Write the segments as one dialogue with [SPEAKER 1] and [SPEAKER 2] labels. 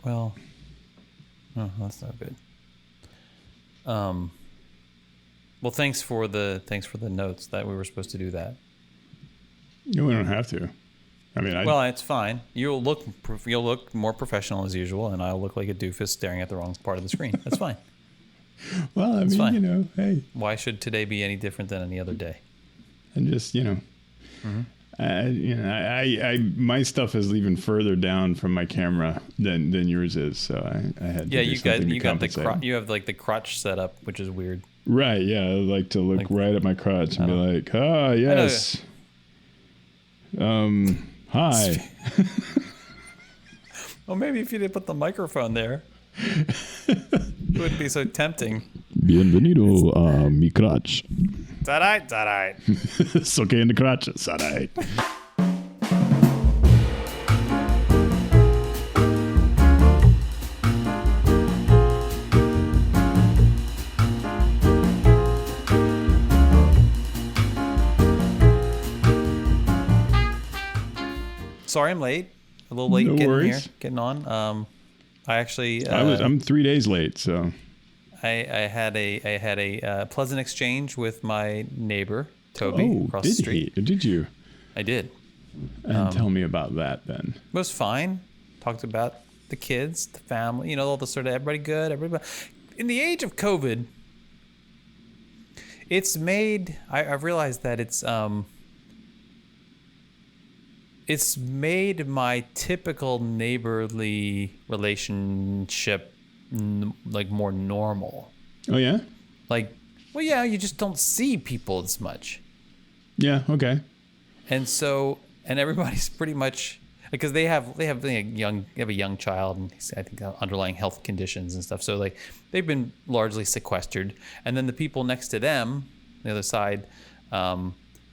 [SPEAKER 1] Well, oh, that's not good. Well, thanks for the notes that we were supposed to do that.
[SPEAKER 2] No, we don't have to. I mean,
[SPEAKER 1] well, it's fine. You'll look more professional as usual, and I'll look like a doofus staring at the wrong part of the screen. That's fine.
[SPEAKER 2] Well, I mean, you know, hey.
[SPEAKER 1] Why should today be any different than any other day?
[SPEAKER 2] And just, you know, my stuff is even further down from my camera than yours is, so I had to
[SPEAKER 1] you got you have like the crotch set up, which is weird.
[SPEAKER 2] Right? Yeah, I like to look right at my crotch and be like, "Ah, yes, hi."
[SPEAKER 1] Well, maybe if you did put the microphone there, it wouldn't be so tempting.
[SPEAKER 2] Bienvenido a mi crotch.
[SPEAKER 1] Tarai.
[SPEAKER 2] Soke in the crotch. Tarai.
[SPEAKER 1] Sorry, I'm late. A little late getting on. I actually
[SPEAKER 2] I'm 3 days late, so
[SPEAKER 1] I had a pleasant exchange with my neighbor Toby across the street.
[SPEAKER 2] Did you?
[SPEAKER 1] I did.
[SPEAKER 2] And tell me about that then.
[SPEAKER 1] It was fine. Talked about the kids, the family, all the sort of everybody good, everybody. In the age of COVID, it's made. I've realized that it's made my typical neighborly relationship like more normal.
[SPEAKER 2] Oh yeah?
[SPEAKER 1] Like, well, yeah, you just don't see people as much.
[SPEAKER 2] Yeah, okay.
[SPEAKER 1] And so, and everybody's pretty much, because they have a young child, and I think underlying health conditions and stuff. So like they've been largely sequestered. And then the people next to them, the other side,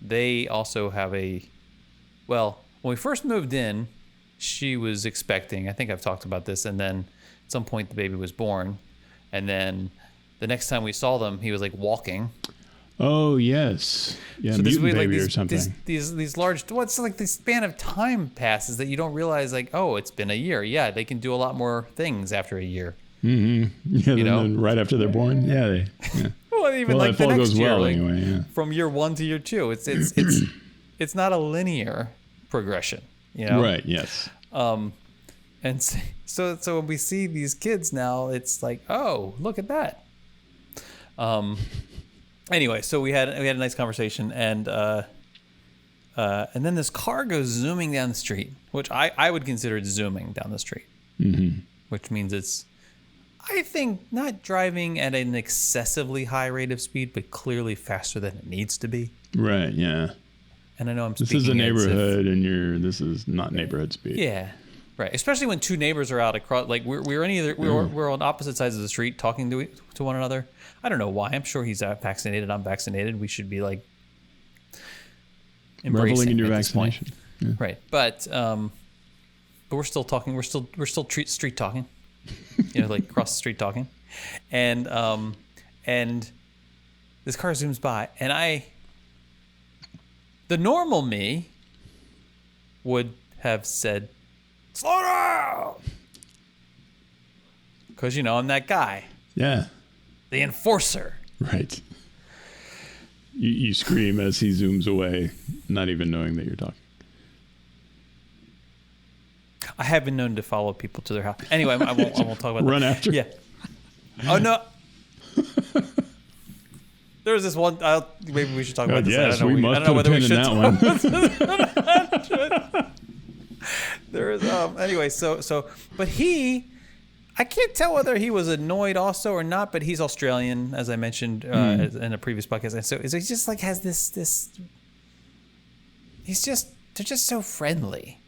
[SPEAKER 1] they also have when we first moved in, she was expecting. I think I've talked about this. And then at some point, the baby was born. And then the next time we saw them, he was like walking.
[SPEAKER 2] Oh, yes. Yeah,
[SPEAKER 1] so
[SPEAKER 2] mutant baby or something.
[SPEAKER 1] These large, it's like the span of time passes that you don't realize, like, oh, it's been a year. Yeah, they can do a lot more things after a year.
[SPEAKER 2] Mm-hmm. Yeah, then right after they're born. Yeah.
[SPEAKER 1] Well, even
[SPEAKER 2] well,
[SPEAKER 1] like the
[SPEAKER 2] next
[SPEAKER 1] next
[SPEAKER 2] goes
[SPEAKER 1] year,
[SPEAKER 2] well anyway. Yeah.
[SPEAKER 1] From year 1 to year 2, it's not a linear progression,
[SPEAKER 2] Right. Yes.
[SPEAKER 1] And so when we see these kids now, it's like, oh, look at that. Anyway, so we had a nice conversation, and then this car goes zooming down the street, which I would consider it zooming down the street, which means it's, I think, not driving at an excessively high rate of speed, but clearly faster than it needs to be.
[SPEAKER 2] Right. Yeah.
[SPEAKER 1] And I know
[SPEAKER 2] This is a neighborhood, and this is not neighborhood speed.
[SPEAKER 1] Yeah, right. Especially when two neighbors are out across. Like we're on opposite sides of the street talking to one another. I don't know why. I'm sure he's vaccinated. I'm vaccinated. We should be like
[SPEAKER 2] reveling in your vaccination,
[SPEAKER 1] yeah. Right? But we're still talking. We're still street talking. Like across the street talking, and this car zooms by, and the normal me would have said, slow down! Because, I'm that guy.
[SPEAKER 2] Yeah.
[SPEAKER 1] The enforcer.
[SPEAKER 2] Right. You scream as he zooms away, not even knowing that you're talking.
[SPEAKER 1] I have been known to follow people to their house. Anyway, I won't talk about that.
[SPEAKER 2] Run after?
[SPEAKER 1] Yeah. Oh, no. There was this one. Maybe we should talk about this.
[SPEAKER 2] Yes, we must put a pin in that one.
[SPEAKER 1] There is anyway. So, but I can't tell whether he was annoyed also or not. But he's Australian, as I mentioned in a previous podcast, and so he just like has this. They're just so friendly.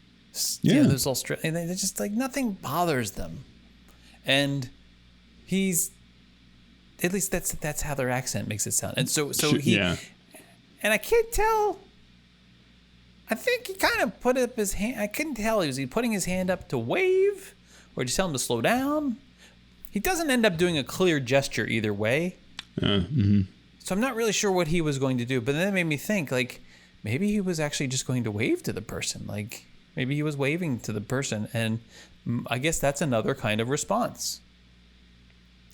[SPEAKER 2] Yeah,
[SPEAKER 1] those Australian. They're just like nothing bothers them, and he's. At least that's how their accent makes it sound. And so he, and I can't tell. I think he kind of put up his hand. I couldn't tell. Was he putting his hand up to wave or just tell him to slow down? He doesn't end up doing a clear gesture either way. So I'm not really sure what he was going to do. But then it made me think, like, maybe he was actually just going to wave to the person. Like, Maybe he was waving to the person, and I guess that's another kind of response.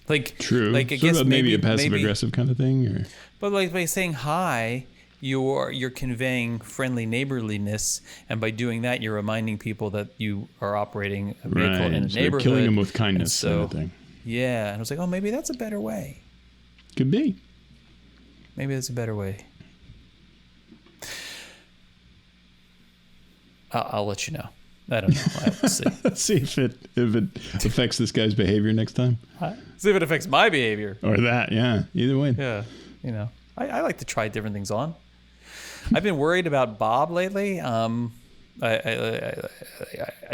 [SPEAKER 1] Like,
[SPEAKER 2] True.
[SPEAKER 1] Like I
[SPEAKER 2] Sort
[SPEAKER 1] guess
[SPEAKER 2] of maybe a passive aggressive kind of thing, or.
[SPEAKER 1] But like by saying hi, you're conveying friendly neighborliness, and by doing that, you're reminding people that you are operating a vehicle in a
[SPEAKER 2] So
[SPEAKER 1] neighborhood.
[SPEAKER 2] killing them with kindness, kind of thing.
[SPEAKER 1] Yeah, and I was like, oh, maybe that's a better way.
[SPEAKER 2] Could be.
[SPEAKER 1] Maybe that's a better way. I'll let you know. I don't know. We'll see.
[SPEAKER 2] See if it affects this guy's behavior next time.
[SPEAKER 1] See if it affects my behavior.
[SPEAKER 2] Or that, yeah. Either way.
[SPEAKER 1] Yeah, I like to try different things on. I've been worried about Bob lately. I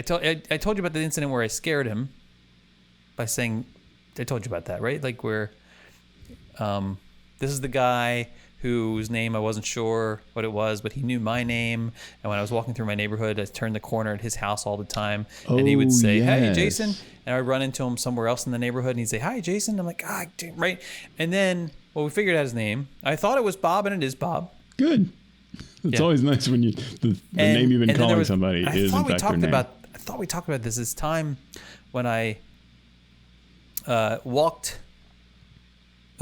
[SPEAKER 1] told you about the incident where I scared him by saying, I told you about that, right? Like where this is the guy whose name I wasn't sure what it was, but he knew my name. And when I was walking through my neighborhood, I turned the corner at his house all the time. And he would say, hey, Jason. And I'd run into him somewhere else in the neighborhood, and he'd say, hi, Jason. I'm like, right. And then, we figured out his name. I thought it was Bob, and it is Bob.
[SPEAKER 2] Good. It's always nice when the name you've been calling somebody is in fact their name. I
[SPEAKER 1] thought we talked about this time when I was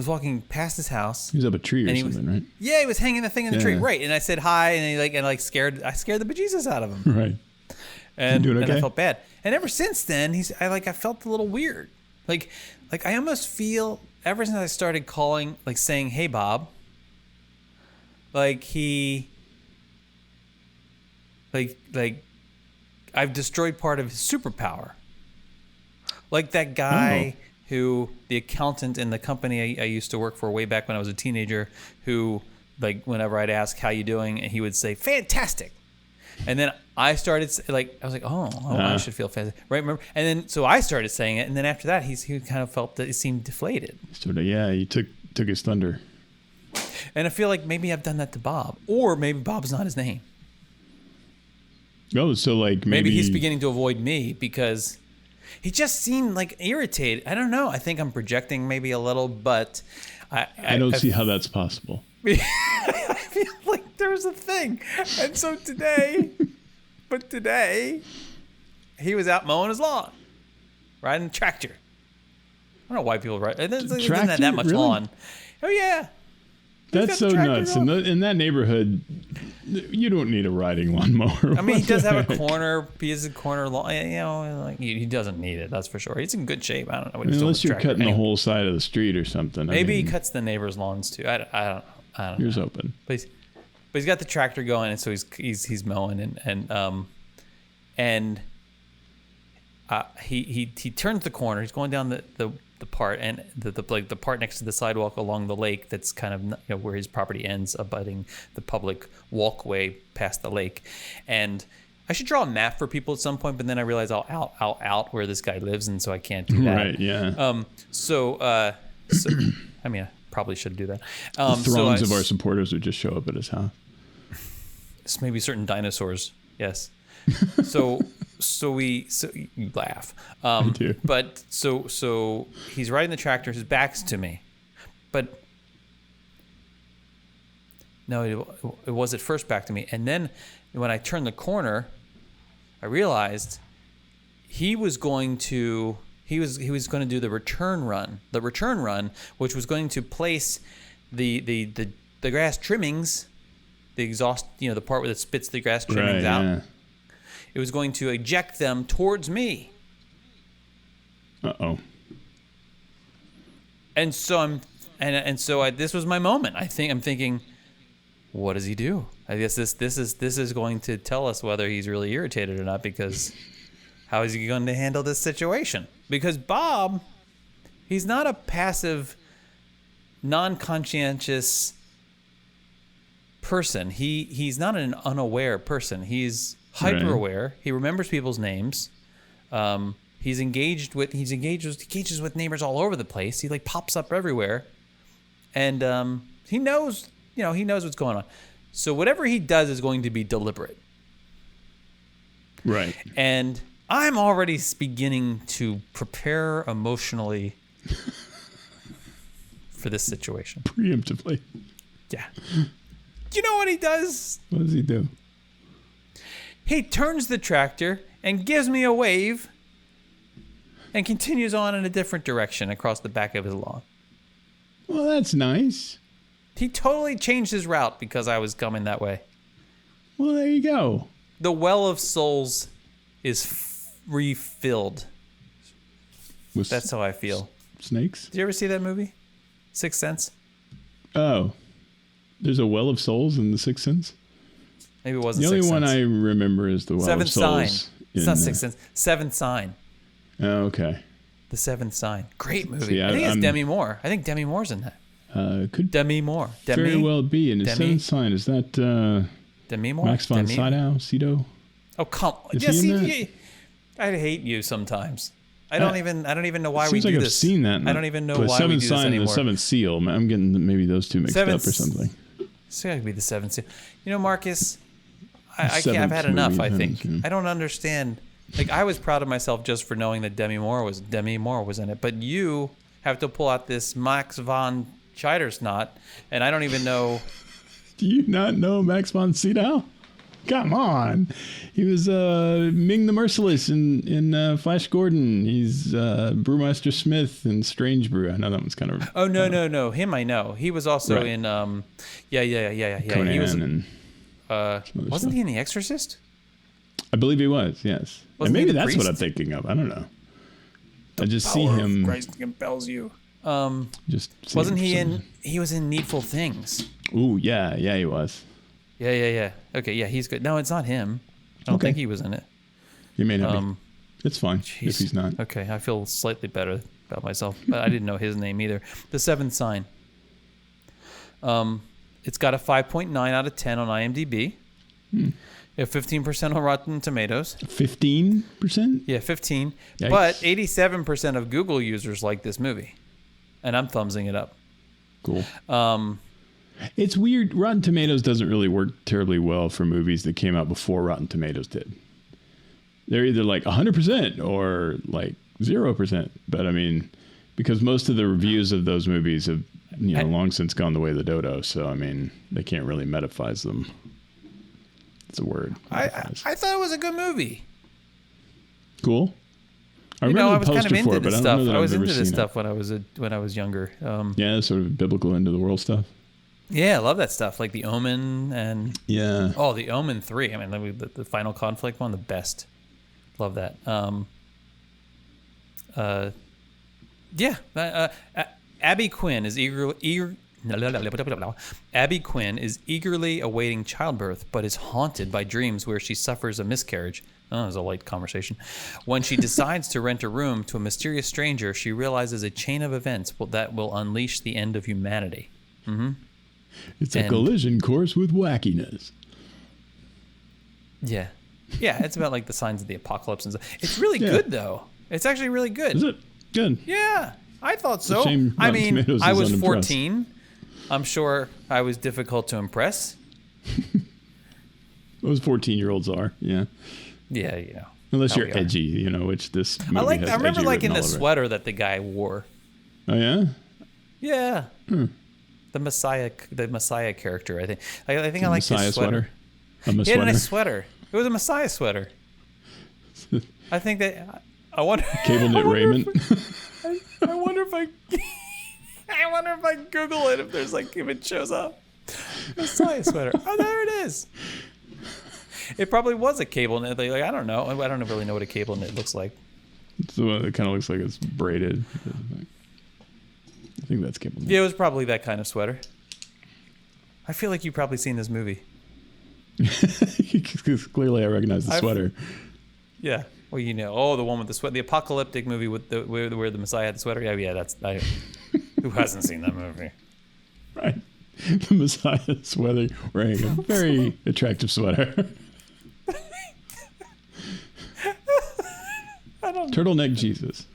[SPEAKER 1] walking past his house.
[SPEAKER 2] He was up a tree or something, right?
[SPEAKER 1] Yeah, he was hanging the thing in the tree, right? And I said hi, and I scared the bejesus out of him,
[SPEAKER 2] right?
[SPEAKER 1] And,
[SPEAKER 2] doing okay?
[SPEAKER 1] And I felt bad. And ever since then, I felt a little weird, like I almost feel ever since I started saying, hey, Bob, like I've destroyed part of his superpower, like that guy. Who the accountant in the company I used to work for way back when I was a teenager, who like whenever I'd ask how you doing, and he would say fantastic, and then I started I was like I should feel fantastic, right? Remember? And then so I started saying it, and then after that he kind of felt that it seemed deflated.
[SPEAKER 2] Sort of, yeah. He took his thunder.
[SPEAKER 1] And I feel like maybe I've done that to Bob, or maybe Bob's not his name.
[SPEAKER 2] Oh, so like
[SPEAKER 1] maybe he's beginning to avoid me because. He just seemed like irritated. I don't know. I think I'm projecting maybe a little, but
[SPEAKER 2] I don't see how that's possible.
[SPEAKER 1] I feel like there was a thing. And so today, he was out mowing his lawn, riding a tractor. I don't know why people ride. It doesn't have that much lawn. Oh, yeah.
[SPEAKER 2] That's so nuts. In that neighborhood, you don't need a riding lawnmower.
[SPEAKER 1] I mean, he does have a corner. He has a corner lawn. He doesn't need it. That's for sure. He's in good shape. I don't know what he's doing.
[SPEAKER 2] Unless you're cutting the whole side of the street or something.
[SPEAKER 1] Maybe he cuts the neighbors' lawns too. I don't know.
[SPEAKER 2] Here's open.
[SPEAKER 1] But he's got the tractor going, and so he's mowing and he turns the corner. He's going down the part and the part next to the sidewalk along the lake that's kind of where his property ends, abutting the public walkway past the lake. And I should draw a map for people at some point, but then I realize I'll out where this guy lives, and so I can't do that.
[SPEAKER 2] Right, yeah.
[SPEAKER 1] So I mean, I probably should do that.
[SPEAKER 2] Throngs of our supporters would just show up at his house.
[SPEAKER 1] It's maybe certain dinosaurs, yes. So you laugh.
[SPEAKER 2] I do.
[SPEAKER 1] But so he's riding the tractor. His back's to me, but no, it was at first back to me. And then when I turned the corner, I realized he was going to do the return run, which was going to place the grass trimmings, the exhaust, the part where it spits the grass trimmings out. Yeah. It was going to eject them towards me.
[SPEAKER 2] Uh-oh.
[SPEAKER 1] And so this was my moment. I'm thinking, what does he do? I guess this is going to tell us whether he's really irritated or not, because how is he going to handle this situation? Because Bob, he's not a passive, non-conscientious person. He's not an unaware person. He's hyper aware. He remembers people's names. He engages with neighbors all over the place. He pops up everywhere, and he knows what's going on. So whatever he does is going to be deliberate.
[SPEAKER 2] Right.
[SPEAKER 1] And I'm already beginning to prepare emotionally for this situation.
[SPEAKER 2] Preemptively.
[SPEAKER 1] Yeah. Do you know what he does?
[SPEAKER 2] What does he do?
[SPEAKER 1] He turns the tractor and gives me a wave and continues on in a different direction across the back of his lawn.
[SPEAKER 2] Well, that's nice.
[SPEAKER 1] He totally changed his route because I was coming that way.
[SPEAKER 2] Well, there you go.
[SPEAKER 1] The Well of Souls is refilled.
[SPEAKER 2] With
[SPEAKER 1] That's how I feel.
[SPEAKER 2] snakes?
[SPEAKER 1] Did you ever see that movie? Sixth Sense?
[SPEAKER 2] Oh. There's a Well of Souls in The Sixth Sense?
[SPEAKER 1] Maybe it wasn't
[SPEAKER 2] The only
[SPEAKER 1] Sixth
[SPEAKER 2] one
[SPEAKER 1] Sense.
[SPEAKER 2] I remember is the Well
[SPEAKER 1] Seventh
[SPEAKER 2] of Souls.
[SPEAKER 1] Sign. It's not Sixth Sense. Seventh Sign.
[SPEAKER 2] Oh, okay.
[SPEAKER 1] The Seventh Sign. Great movie.
[SPEAKER 2] See,
[SPEAKER 1] I think it's Demi Moore. I think Demi Moore's in that.
[SPEAKER 2] Could
[SPEAKER 1] Demi Moore.
[SPEAKER 2] very well be. And the
[SPEAKER 1] Demi?
[SPEAKER 2] Seventh Sign, is that
[SPEAKER 1] Demi Moore?
[SPEAKER 2] Max von
[SPEAKER 1] Demi?
[SPEAKER 2] Sydow?
[SPEAKER 1] Oh, come on.
[SPEAKER 2] Is
[SPEAKER 1] Yeah,
[SPEAKER 2] he in
[SPEAKER 1] see, I hate you sometimes. I don't even know why we
[SPEAKER 2] Seems
[SPEAKER 1] do
[SPEAKER 2] like
[SPEAKER 1] this.
[SPEAKER 2] I've seen that.
[SPEAKER 1] I don't even know
[SPEAKER 2] The
[SPEAKER 1] why we
[SPEAKER 2] Seventh
[SPEAKER 1] do this
[SPEAKER 2] Sign and
[SPEAKER 1] anymore.
[SPEAKER 2] the Seventh Seal. I'm getting maybe those two mixed up or something.
[SPEAKER 1] It's gotta be the Seventh Seal. You know, Marcus, I can't.
[SPEAKER 2] Seventh
[SPEAKER 1] I've had enough.
[SPEAKER 2] movie,
[SPEAKER 1] I think.
[SPEAKER 2] yeah.
[SPEAKER 1] I don't understand. Like, I was proud of myself just for knowing that Demi Moore was in it, but you have to pull out this Max von Scheidersnot, and I don't even know.
[SPEAKER 2] Do you not know Max von Sydow? Come on. He was Ming the Merciless in Flash Gordon. He's Brewmaster Smith in Strange Brew. I know that one's kind of...
[SPEAKER 1] Oh, no. Him I know. He was also
[SPEAKER 2] Right.
[SPEAKER 1] in... Yeah.
[SPEAKER 2] Conan
[SPEAKER 1] He was,
[SPEAKER 2] and...
[SPEAKER 1] wasn't
[SPEAKER 2] stuff.
[SPEAKER 1] he in The Exorcist?
[SPEAKER 2] I believe he was, yes.
[SPEAKER 1] Wasn't
[SPEAKER 2] And maybe
[SPEAKER 1] he the
[SPEAKER 2] that's what
[SPEAKER 1] priest?
[SPEAKER 2] I'm thinking of. I don't know. I just see
[SPEAKER 1] Power of
[SPEAKER 2] him...
[SPEAKER 1] Christ compels you.
[SPEAKER 2] Just see
[SPEAKER 1] Wasn't
[SPEAKER 2] him
[SPEAKER 1] he
[SPEAKER 2] for
[SPEAKER 1] in...
[SPEAKER 2] some-
[SPEAKER 1] He was in Needful Things.
[SPEAKER 2] Ooh, yeah, he was.
[SPEAKER 1] Yeah. Okay, yeah, he's good. No, it's not him. I don't
[SPEAKER 2] Okay.
[SPEAKER 1] think he was in it.
[SPEAKER 2] He may not be. It's fine if
[SPEAKER 1] Jeez.
[SPEAKER 2] he's not.
[SPEAKER 1] Okay, I feel slightly better about myself, but I didn't know his name either. The Seventh Sign. It's got a 5.9 out of 10 on IMDb. You have 15% on Rotten Tomatoes.
[SPEAKER 2] 15%?
[SPEAKER 1] Yeah, 15.
[SPEAKER 2] Yikes.
[SPEAKER 1] But 87% of Google users like this movie. And I'm thumbsing it up.
[SPEAKER 2] Cool. It's weird. Rotten Tomatoes doesn't really work terribly well for movies that came out before Rotten Tomatoes did. They're either like 100% or like 0%. But I mean, because most of the reviews of those movies have, long since gone the way of the dodo. So, I mean, they can't really metaphize them. It's a word.
[SPEAKER 1] I thought it was a good movie.
[SPEAKER 2] Cool. I
[SPEAKER 1] I
[SPEAKER 2] remember
[SPEAKER 1] was
[SPEAKER 2] the
[SPEAKER 1] kind
[SPEAKER 2] poster
[SPEAKER 1] of
[SPEAKER 2] for
[SPEAKER 1] into
[SPEAKER 2] it, but
[SPEAKER 1] this
[SPEAKER 2] I don't
[SPEAKER 1] stuff.
[SPEAKER 2] know that
[SPEAKER 1] I was
[SPEAKER 2] I've ever
[SPEAKER 1] into this
[SPEAKER 2] seen
[SPEAKER 1] stuff when I was younger.
[SPEAKER 2] it. Yeah, sort of biblical end of the world stuff.
[SPEAKER 1] Yeah, I love that stuff, like The Omen and
[SPEAKER 2] Yeah.
[SPEAKER 1] The Omen 3. I mean, the Final Conflict one, the best. Love that. Abby Quinn is Abby Quinn is eagerly awaiting childbirth, but is haunted by dreams where she suffers a miscarriage. Oh, it was a light conversation. When she decides to rent a room to a mysterious stranger, she realizes a chain of events that will unleash the end of humanity.
[SPEAKER 2] It's a collision course with wackiness.
[SPEAKER 1] Yeah. Yeah, it's about like the signs of the apocalypse and stuff. It's really good, though. It's actually really good.
[SPEAKER 2] Is it? Good.
[SPEAKER 1] Yeah, I thought so.
[SPEAKER 2] shame
[SPEAKER 1] I
[SPEAKER 2] Rotten
[SPEAKER 1] mean,
[SPEAKER 2] Tomatoes
[SPEAKER 1] I
[SPEAKER 2] is
[SPEAKER 1] was
[SPEAKER 2] unimpressed.
[SPEAKER 1] 14. I'm sure I was difficult to impress.
[SPEAKER 2] Those 14-year-olds are, yeah.
[SPEAKER 1] Yeah, you know.
[SPEAKER 2] Unless
[SPEAKER 1] how
[SPEAKER 2] you're
[SPEAKER 1] we are.
[SPEAKER 2] edgy, which this movie has
[SPEAKER 1] I remember
[SPEAKER 2] edgy
[SPEAKER 1] liking
[SPEAKER 2] written
[SPEAKER 1] the
[SPEAKER 2] all over it.
[SPEAKER 1] sweater that the guy wore.
[SPEAKER 2] Oh, yeah?
[SPEAKER 1] Yeah. The Messiah character, I think. I think I like
[SPEAKER 2] Messiah
[SPEAKER 1] his sweater.
[SPEAKER 2] A
[SPEAKER 1] He had a
[SPEAKER 2] sweater?
[SPEAKER 1] nice sweater. It was a Messiah sweater. I think that I wonder.
[SPEAKER 2] Cable knit raiment.
[SPEAKER 1] I wonder if I. I wonder if I Google it if it shows up. Messiah sweater. Oh, there it is. It probably was a cable knit. Like, I don't know. I don't really know what a cable knit looks like.
[SPEAKER 2] So it kind of looks like it's braided. I think that's cable knit.
[SPEAKER 1] Yeah, it was probably that kind of sweater. I feel like you've probably seen this movie.
[SPEAKER 2] Because clearly I recognize the sweater.
[SPEAKER 1] Yeah. Well, the one with the sweater, the apocalyptic movie with where the Messiah had the sweater. Yeah, who hasn't seen that movie?
[SPEAKER 2] Right. The Messiah sweater, wearing a very attractive sweater. Turtleneck Jesus.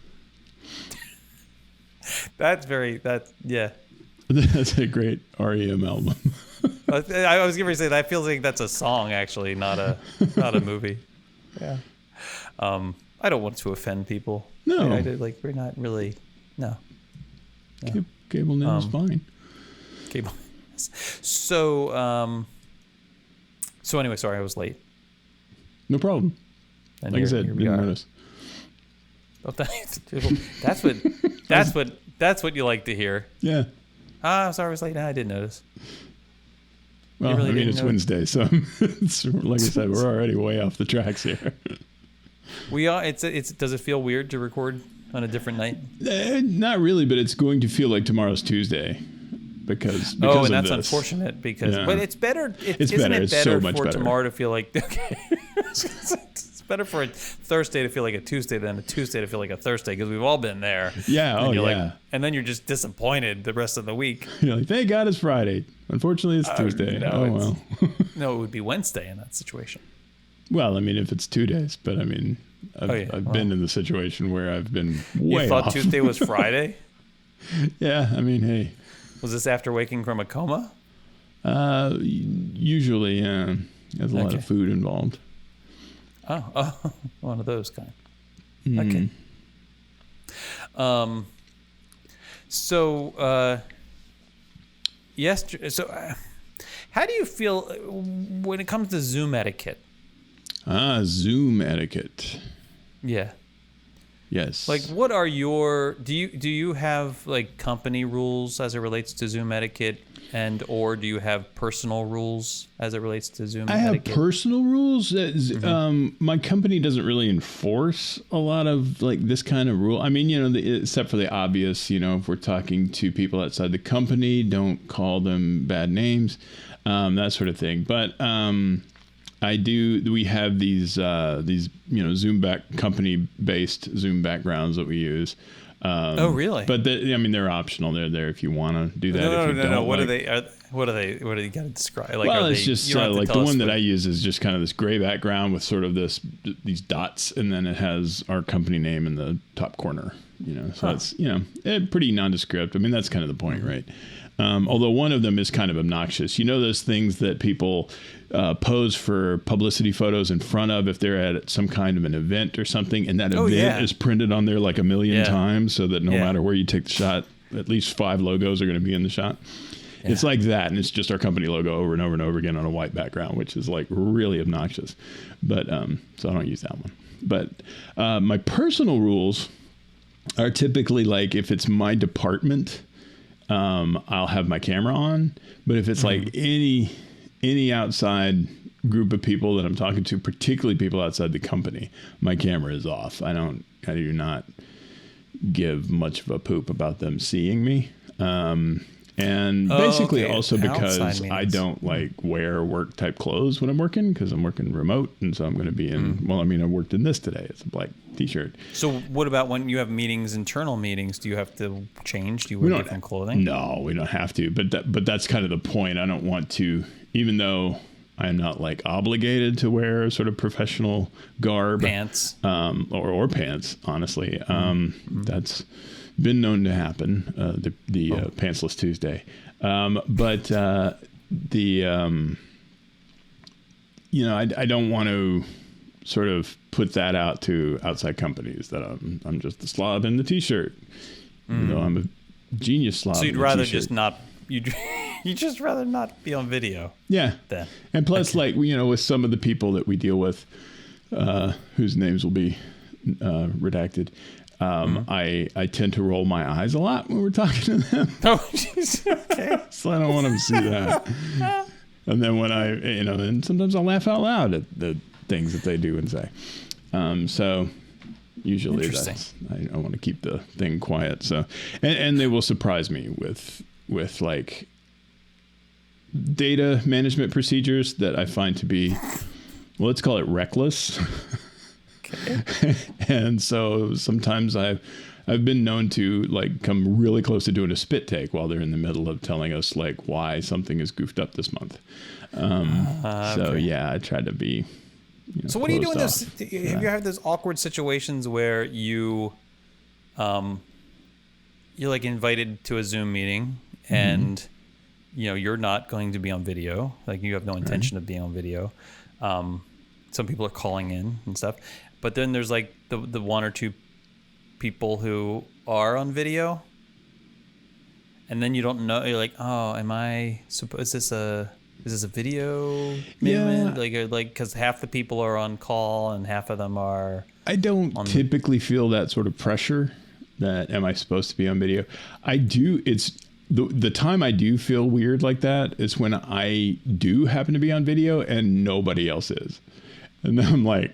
[SPEAKER 1] Yeah.
[SPEAKER 2] That's a great REM album.
[SPEAKER 1] I was gonna say that feels like that's a song actually, not a movie. Yeah. I don't want to offend people.
[SPEAKER 2] No.
[SPEAKER 1] We're not really. No.
[SPEAKER 2] Cable knit is fine.
[SPEAKER 1] Cable. So anyway, sorry I was late.
[SPEAKER 2] No problem.
[SPEAKER 1] And
[SPEAKER 2] Like I said, didn't notice.
[SPEAKER 1] Oh, that's what you like to hear.
[SPEAKER 2] Yeah.
[SPEAKER 1] I'm sorry I was late. No, I didn't notice.
[SPEAKER 2] Well,
[SPEAKER 1] really
[SPEAKER 2] I mean, it's
[SPEAKER 1] notice?
[SPEAKER 2] Wednesday, so it's, like I said, we're already way off the tracks here.
[SPEAKER 1] We are. It's. Does it feel weird to record on a different night?
[SPEAKER 2] Not really, but it's going to feel like tomorrow's Tuesday because
[SPEAKER 1] and
[SPEAKER 2] of
[SPEAKER 1] that's
[SPEAKER 2] this.
[SPEAKER 1] unfortunate because.
[SPEAKER 2] Yeah.
[SPEAKER 1] But it's better.
[SPEAKER 2] It's
[SPEAKER 1] isn't
[SPEAKER 2] better.
[SPEAKER 1] it
[SPEAKER 2] It's
[SPEAKER 1] better
[SPEAKER 2] so much
[SPEAKER 1] for
[SPEAKER 2] better.
[SPEAKER 1] tomorrow to feel like okay? It's better for a Thursday to feel like a Tuesday than a Tuesday to feel like a Thursday because we've all been there.
[SPEAKER 2] Yeah.
[SPEAKER 1] And
[SPEAKER 2] Oh,
[SPEAKER 1] you're
[SPEAKER 2] yeah.
[SPEAKER 1] Like, and then you're just disappointed the rest of the week.
[SPEAKER 2] You're like, thank God it's Friday. Unfortunately, it's Tuesday.
[SPEAKER 1] No,
[SPEAKER 2] oh, well.
[SPEAKER 1] No, it would be Wednesday in that situation.
[SPEAKER 2] Well, I mean, if it's 2 days, but I mean, I've been in the situation where I've been way
[SPEAKER 1] You thought
[SPEAKER 2] off.
[SPEAKER 1] Tuesday was Friday?
[SPEAKER 2] Yeah, I mean, hey.
[SPEAKER 1] Was this after waking from a coma?
[SPEAKER 2] Usually, yeah. There's a lot of food involved.
[SPEAKER 1] Oh, one of those kind.
[SPEAKER 2] Mm.
[SPEAKER 1] Okay. So, yesterday. So, how do you feel when it comes to Zoom etiquette?
[SPEAKER 2] Zoom etiquette.
[SPEAKER 1] Yeah.
[SPEAKER 2] Yes.
[SPEAKER 1] Like, what are your? Do you have like company rules as it relates to Zoom etiquette, or do you have personal rules as it relates to Zoom etiquette?
[SPEAKER 2] I have personal rules. My company doesn't really enforce a lot of like this kind of rule. I mean, except for the obvious, if we're talking to people outside the company, don't call them bad names, that sort of thing. But we have these company-based Zoom backgrounds that we use.
[SPEAKER 1] Oh, really?
[SPEAKER 2] But they're optional. They're there if you want to do that.
[SPEAKER 1] No. What are they? What do you got to describe? Like,
[SPEAKER 2] well, it's just like the one that I use is just kind of this gray background with sort of these dots, and then it has our company name in the top corner. So it's pretty nondescript. I mean, that's kind of the point, right? Although one of them is kind of obnoxious. Those things that people pose for publicity photos in front of if they're at some kind of an event or something, and that event is printed on there like a million times so that no matter where you take the shot, at least 5 logos are going to be in the shot. Yeah. It's like that, and it's just our company logo over and over and over again on a white background, which is like really obnoxious. But so I don't use that one. But my personal rules are typically like if it's my department, I'll have my camera on. But if it's like any outside group of people that I'm talking to, particularly people outside the company, my camera is off. I do not give much of a poop about them seeing me. And basically also because I don't like wear work type clothes when I'm working because I'm working remote. And so I'm going to be in, I worked in this today. It's a black t-shirt.
[SPEAKER 1] So what about when you have meetings, internal meetings, do you have to change? Do you wear different clothing?
[SPEAKER 2] No, we don't have to, but that's kind of the point. I don't want to, even though I'm not like obligated to wear sort of professional garb,
[SPEAKER 1] pants,
[SPEAKER 2] or pants, honestly. That's been known to happen, the Pantsless Tuesday. But I don't want to sort of put that out to outside companies that I'm just a slob in the t-shirt. I'm a genius slob.
[SPEAKER 1] So you'd rather just not, you just rather not be on video.
[SPEAKER 2] Yeah.
[SPEAKER 1] Then.
[SPEAKER 2] And plus with some of the people that we deal with, whose names will be redacted, I tend to roll my eyes a lot when we're talking to them.
[SPEAKER 1] Oh, jeez. Okay.
[SPEAKER 2] So I don't want them to see that. And then when and sometimes I'll laugh out loud at the things that they do and say. So usually I want to keep the thing quiet. So, and they will surprise me with like data management procedures that I find to be, well, let's call it reckless. Okay. And so sometimes I've been known to like come really close to doing a spit take while they're in the middle of telling us like why something is goofed up this month. So yeah, I try to be.
[SPEAKER 1] So what do you do in this? Have you had those awkward situations where you're like invited to a Zoom meeting and you're not going to be on video, like you have no intention of being on video. Some people are calling in and stuff, but then there's like the 1 or 2 people who are on video, and then you don't know. You're like, oh, is this a Is this a video
[SPEAKER 2] Yeah.
[SPEAKER 1] movement? Like because half the people are on call and half of them are.
[SPEAKER 2] I don't typically feel that sort of pressure that am I supposed to be on video. I do. It's the time I do feel weird like that is when I do happen to be on video and nobody else is. And then I'm like,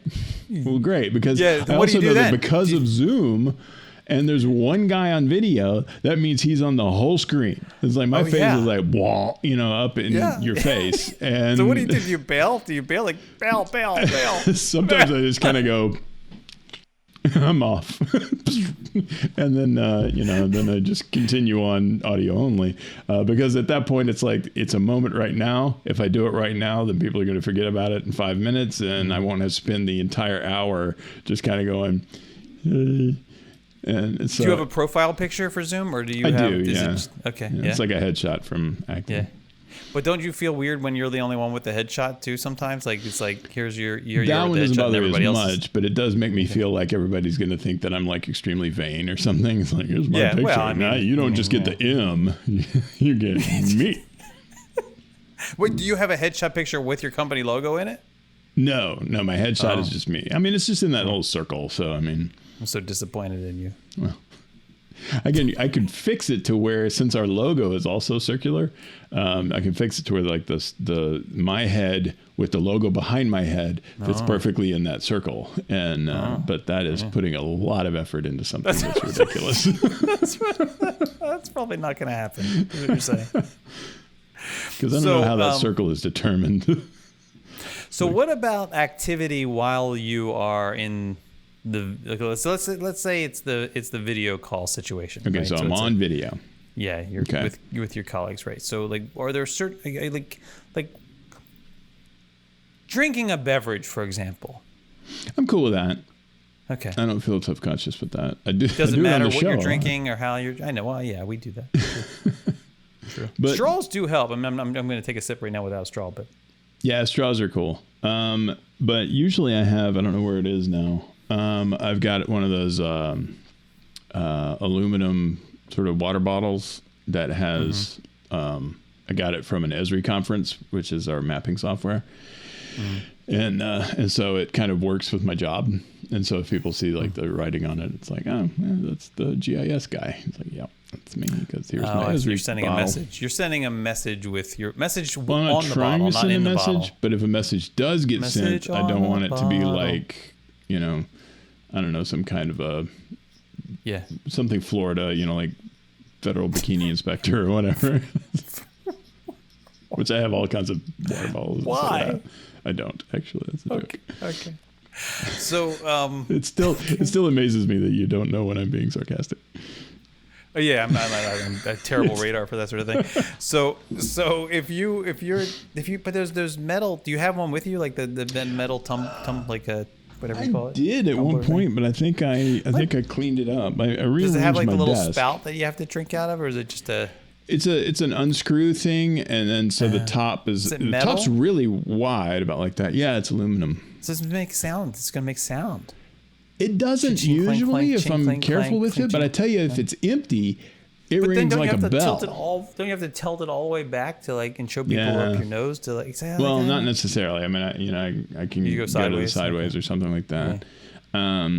[SPEAKER 2] well, great. Because I also know that because of Zoom and there's one guy on video, that means he's on the whole screen. It's like my face is like, wah, up in your face. And
[SPEAKER 1] so what do you do? Do you bail? Do you bail? Like, bail.
[SPEAKER 2] Sometimes I just kind of go, I'm off. And then, then I just continue on audio only. Because at that point, it's like, it's a moment right now. If I do it right now, then people are going to forget about it in 5 minutes. And I won't have to spend the entire hour just kind of going, and so,
[SPEAKER 1] do you have a profile picture for Zoom, or do you? Okay. Yeah.
[SPEAKER 2] It's like a headshot from acting.
[SPEAKER 1] Yeah. But don't you feel weird when you're the only one with the headshot too? Sometimes, like it's like here's your
[SPEAKER 2] that one doesn't bother me as much,
[SPEAKER 1] else.
[SPEAKER 2] but it does make me feel like everybody's going to think that I'm like extremely vain or something. It's like here's my picture. Well, you don't just get the M, you get me.
[SPEAKER 1] Wait, do you have a headshot picture with your company logo in it?
[SPEAKER 2] No, my headshot is just me. I mean, it's just in that little circle. So I mean,
[SPEAKER 1] I'm so disappointed in you.
[SPEAKER 2] Well, I could fix it to where, since our logo is also circular, I can fix it to where like my head with the logo behind my head fits perfectly in that circle. And but that is putting a lot of effort into something that's ridiculous.
[SPEAKER 1] That's probably not going to happen. Is what you're saying?
[SPEAKER 2] Because I don't know how that circle is determined.
[SPEAKER 1] So what about activity while you are in so let's say it's the video call situation.
[SPEAKER 2] Okay,
[SPEAKER 1] right?
[SPEAKER 2] so I'm on video.
[SPEAKER 1] Yeah, you're with your colleagues, right? So like, are there certain like drinking a beverage, for example?
[SPEAKER 2] I'm cool with that.
[SPEAKER 1] Okay.
[SPEAKER 2] I don't feel self-conscious with that. I do.
[SPEAKER 1] Doesn't matter what you're
[SPEAKER 2] show.
[SPEAKER 1] drinking or how you're. I know. Well, yeah, we do that. True. But straws do help. I'm going to take a sip right now without a straw, but.
[SPEAKER 2] Yeah, straws are cool. But usually I don't know where it is now. I've got one of those aluminum sort of water bottles that has, I got it from an Esri conference, which is our mapping software. And so it kind of works with my job. And so if people see like the writing on it, it's like, oh, yeah, that's the GIS guy. It's like, yeah, that's me, because here's my Esri
[SPEAKER 1] you're sending
[SPEAKER 2] bottle.
[SPEAKER 1] A message. You're sending a message with your message
[SPEAKER 2] well, I'm
[SPEAKER 1] on the
[SPEAKER 2] trying
[SPEAKER 1] bottle,
[SPEAKER 2] to
[SPEAKER 1] not
[SPEAKER 2] send
[SPEAKER 1] in
[SPEAKER 2] a
[SPEAKER 1] the
[SPEAKER 2] message,
[SPEAKER 1] bottle.
[SPEAKER 2] but if a message does get sent, I don't want it to be like, I don't know, some kind of a something Florida, like federal bikini inspector or whatever. Which I have all kinds of water bottles.
[SPEAKER 1] Why?
[SPEAKER 2] I don't, actually. That's a joke.
[SPEAKER 1] Okay. So
[SPEAKER 2] it still amazes me that you don't know when I'm being sarcastic.
[SPEAKER 1] Yeah, I'm a terrible radar for that sort of thing. So but there's metal. Do you have one with you, like the metal like a whatever you call it?
[SPEAKER 2] I did at one point, but I think I cleaned it up. I rearranged
[SPEAKER 1] Does it have like
[SPEAKER 2] my
[SPEAKER 1] the little
[SPEAKER 2] desk.
[SPEAKER 1] spout that you have to drink out of, or is it just a?
[SPEAKER 2] It's an unscrew thing, and then so the top is
[SPEAKER 1] it
[SPEAKER 2] the
[SPEAKER 1] metal?
[SPEAKER 2] top's really wide, about like that. Yeah, it's aluminum.
[SPEAKER 1] Does it make sound? It's gonna make sound.
[SPEAKER 2] It doesn't
[SPEAKER 1] Ching,
[SPEAKER 2] usually
[SPEAKER 1] clank, clank,
[SPEAKER 2] if
[SPEAKER 1] ching,
[SPEAKER 2] I'm
[SPEAKER 1] clank,
[SPEAKER 2] careful
[SPEAKER 1] clank,
[SPEAKER 2] with
[SPEAKER 1] ching,
[SPEAKER 2] it, but I tell you, if it's empty, it
[SPEAKER 1] But then
[SPEAKER 2] rings
[SPEAKER 1] don't
[SPEAKER 2] like
[SPEAKER 1] you have
[SPEAKER 2] a
[SPEAKER 1] to
[SPEAKER 2] bell.
[SPEAKER 1] tilt it all? Don't you have to tilt it all the way back to like and show people up your nose to like say?
[SPEAKER 2] Well, not necessarily. I mean, I can
[SPEAKER 1] you go sideways,
[SPEAKER 2] sideways or something like that. Yeah.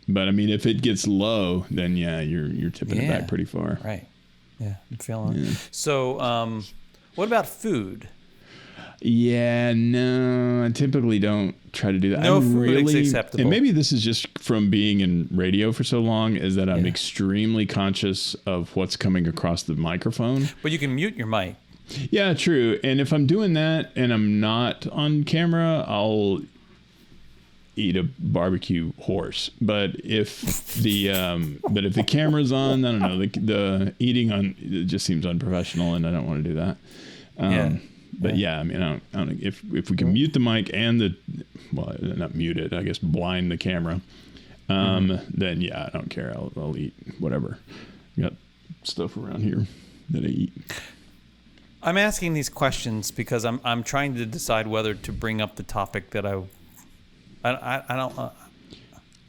[SPEAKER 2] But I mean, if it gets low, then you're tipping it back pretty far.
[SPEAKER 1] Right. Yeah, I'm feeling it. So, what about food?
[SPEAKER 2] Yeah, no, I typically don't try to do that.
[SPEAKER 1] No food is acceptable.
[SPEAKER 2] And maybe this is just from being in radio for so long, is that I'm extremely conscious of what's coming across the microphone.
[SPEAKER 1] But you can mute your mic.
[SPEAKER 2] Yeah, true. And if I'm doing that and I'm not on camera, I'll eat a barbecue horse. But if the camera's on, I don't know, the eating on, it just seems unprofessional, and I don't want to do that. But I mean, I don't if we can mute the mic and not mute it, I guess blind the camera, then I don't care. I'll eat whatever. Got stuff around here that I eat.
[SPEAKER 1] I'm asking these questions because I'm trying to decide whether to bring up the topic that I don't.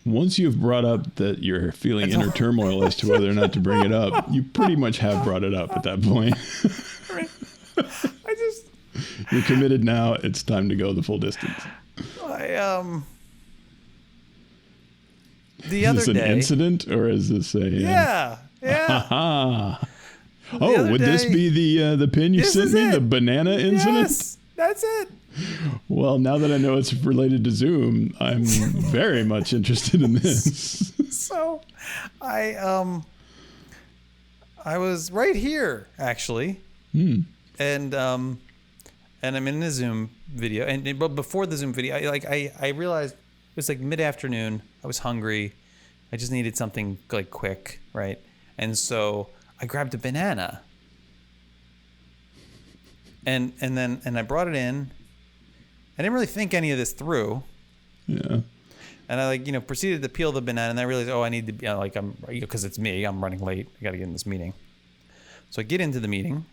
[SPEAKER 2] Once you've brought up that you're feeling inner turmoil as to whether or not to bring it up, you pretty much have brought it up at that point. You're committed now. It's time to go the full distance.
[SPEAKER 1] The
[SPEAKER 2] Is
[SPEAKER 1] other
[SPEAKER 2] this an
[SPEAKER 1] day,
[SPEAKER 2] incident or is this a?
[SPEAKER 1] yeah.
[SPEAKER 2] Oh, would this be the pin you sent me? The banana incident?
[SPEAKER 1] Yes, that's it.
[SPEAKER 2] Well, now that I know it's related to Zoom, I'm very much interested in this.
[SPEAKER 1] So, I was right here actually, and I'm in the Zoom video, but before the Zoom video, I realized it was like mid-afternoon. I was hungry. I just needed something like quick, right? And so I grabbed a banana, and I brought it in. I didn't really think any of this through.
[SPEAKER 2] Yeah.
[SPEAKER 1] And I proceeded to peel the banana, and I realized, I need to be because it's me. I'm running late. I got to get in this meeting. So I get into the meeting,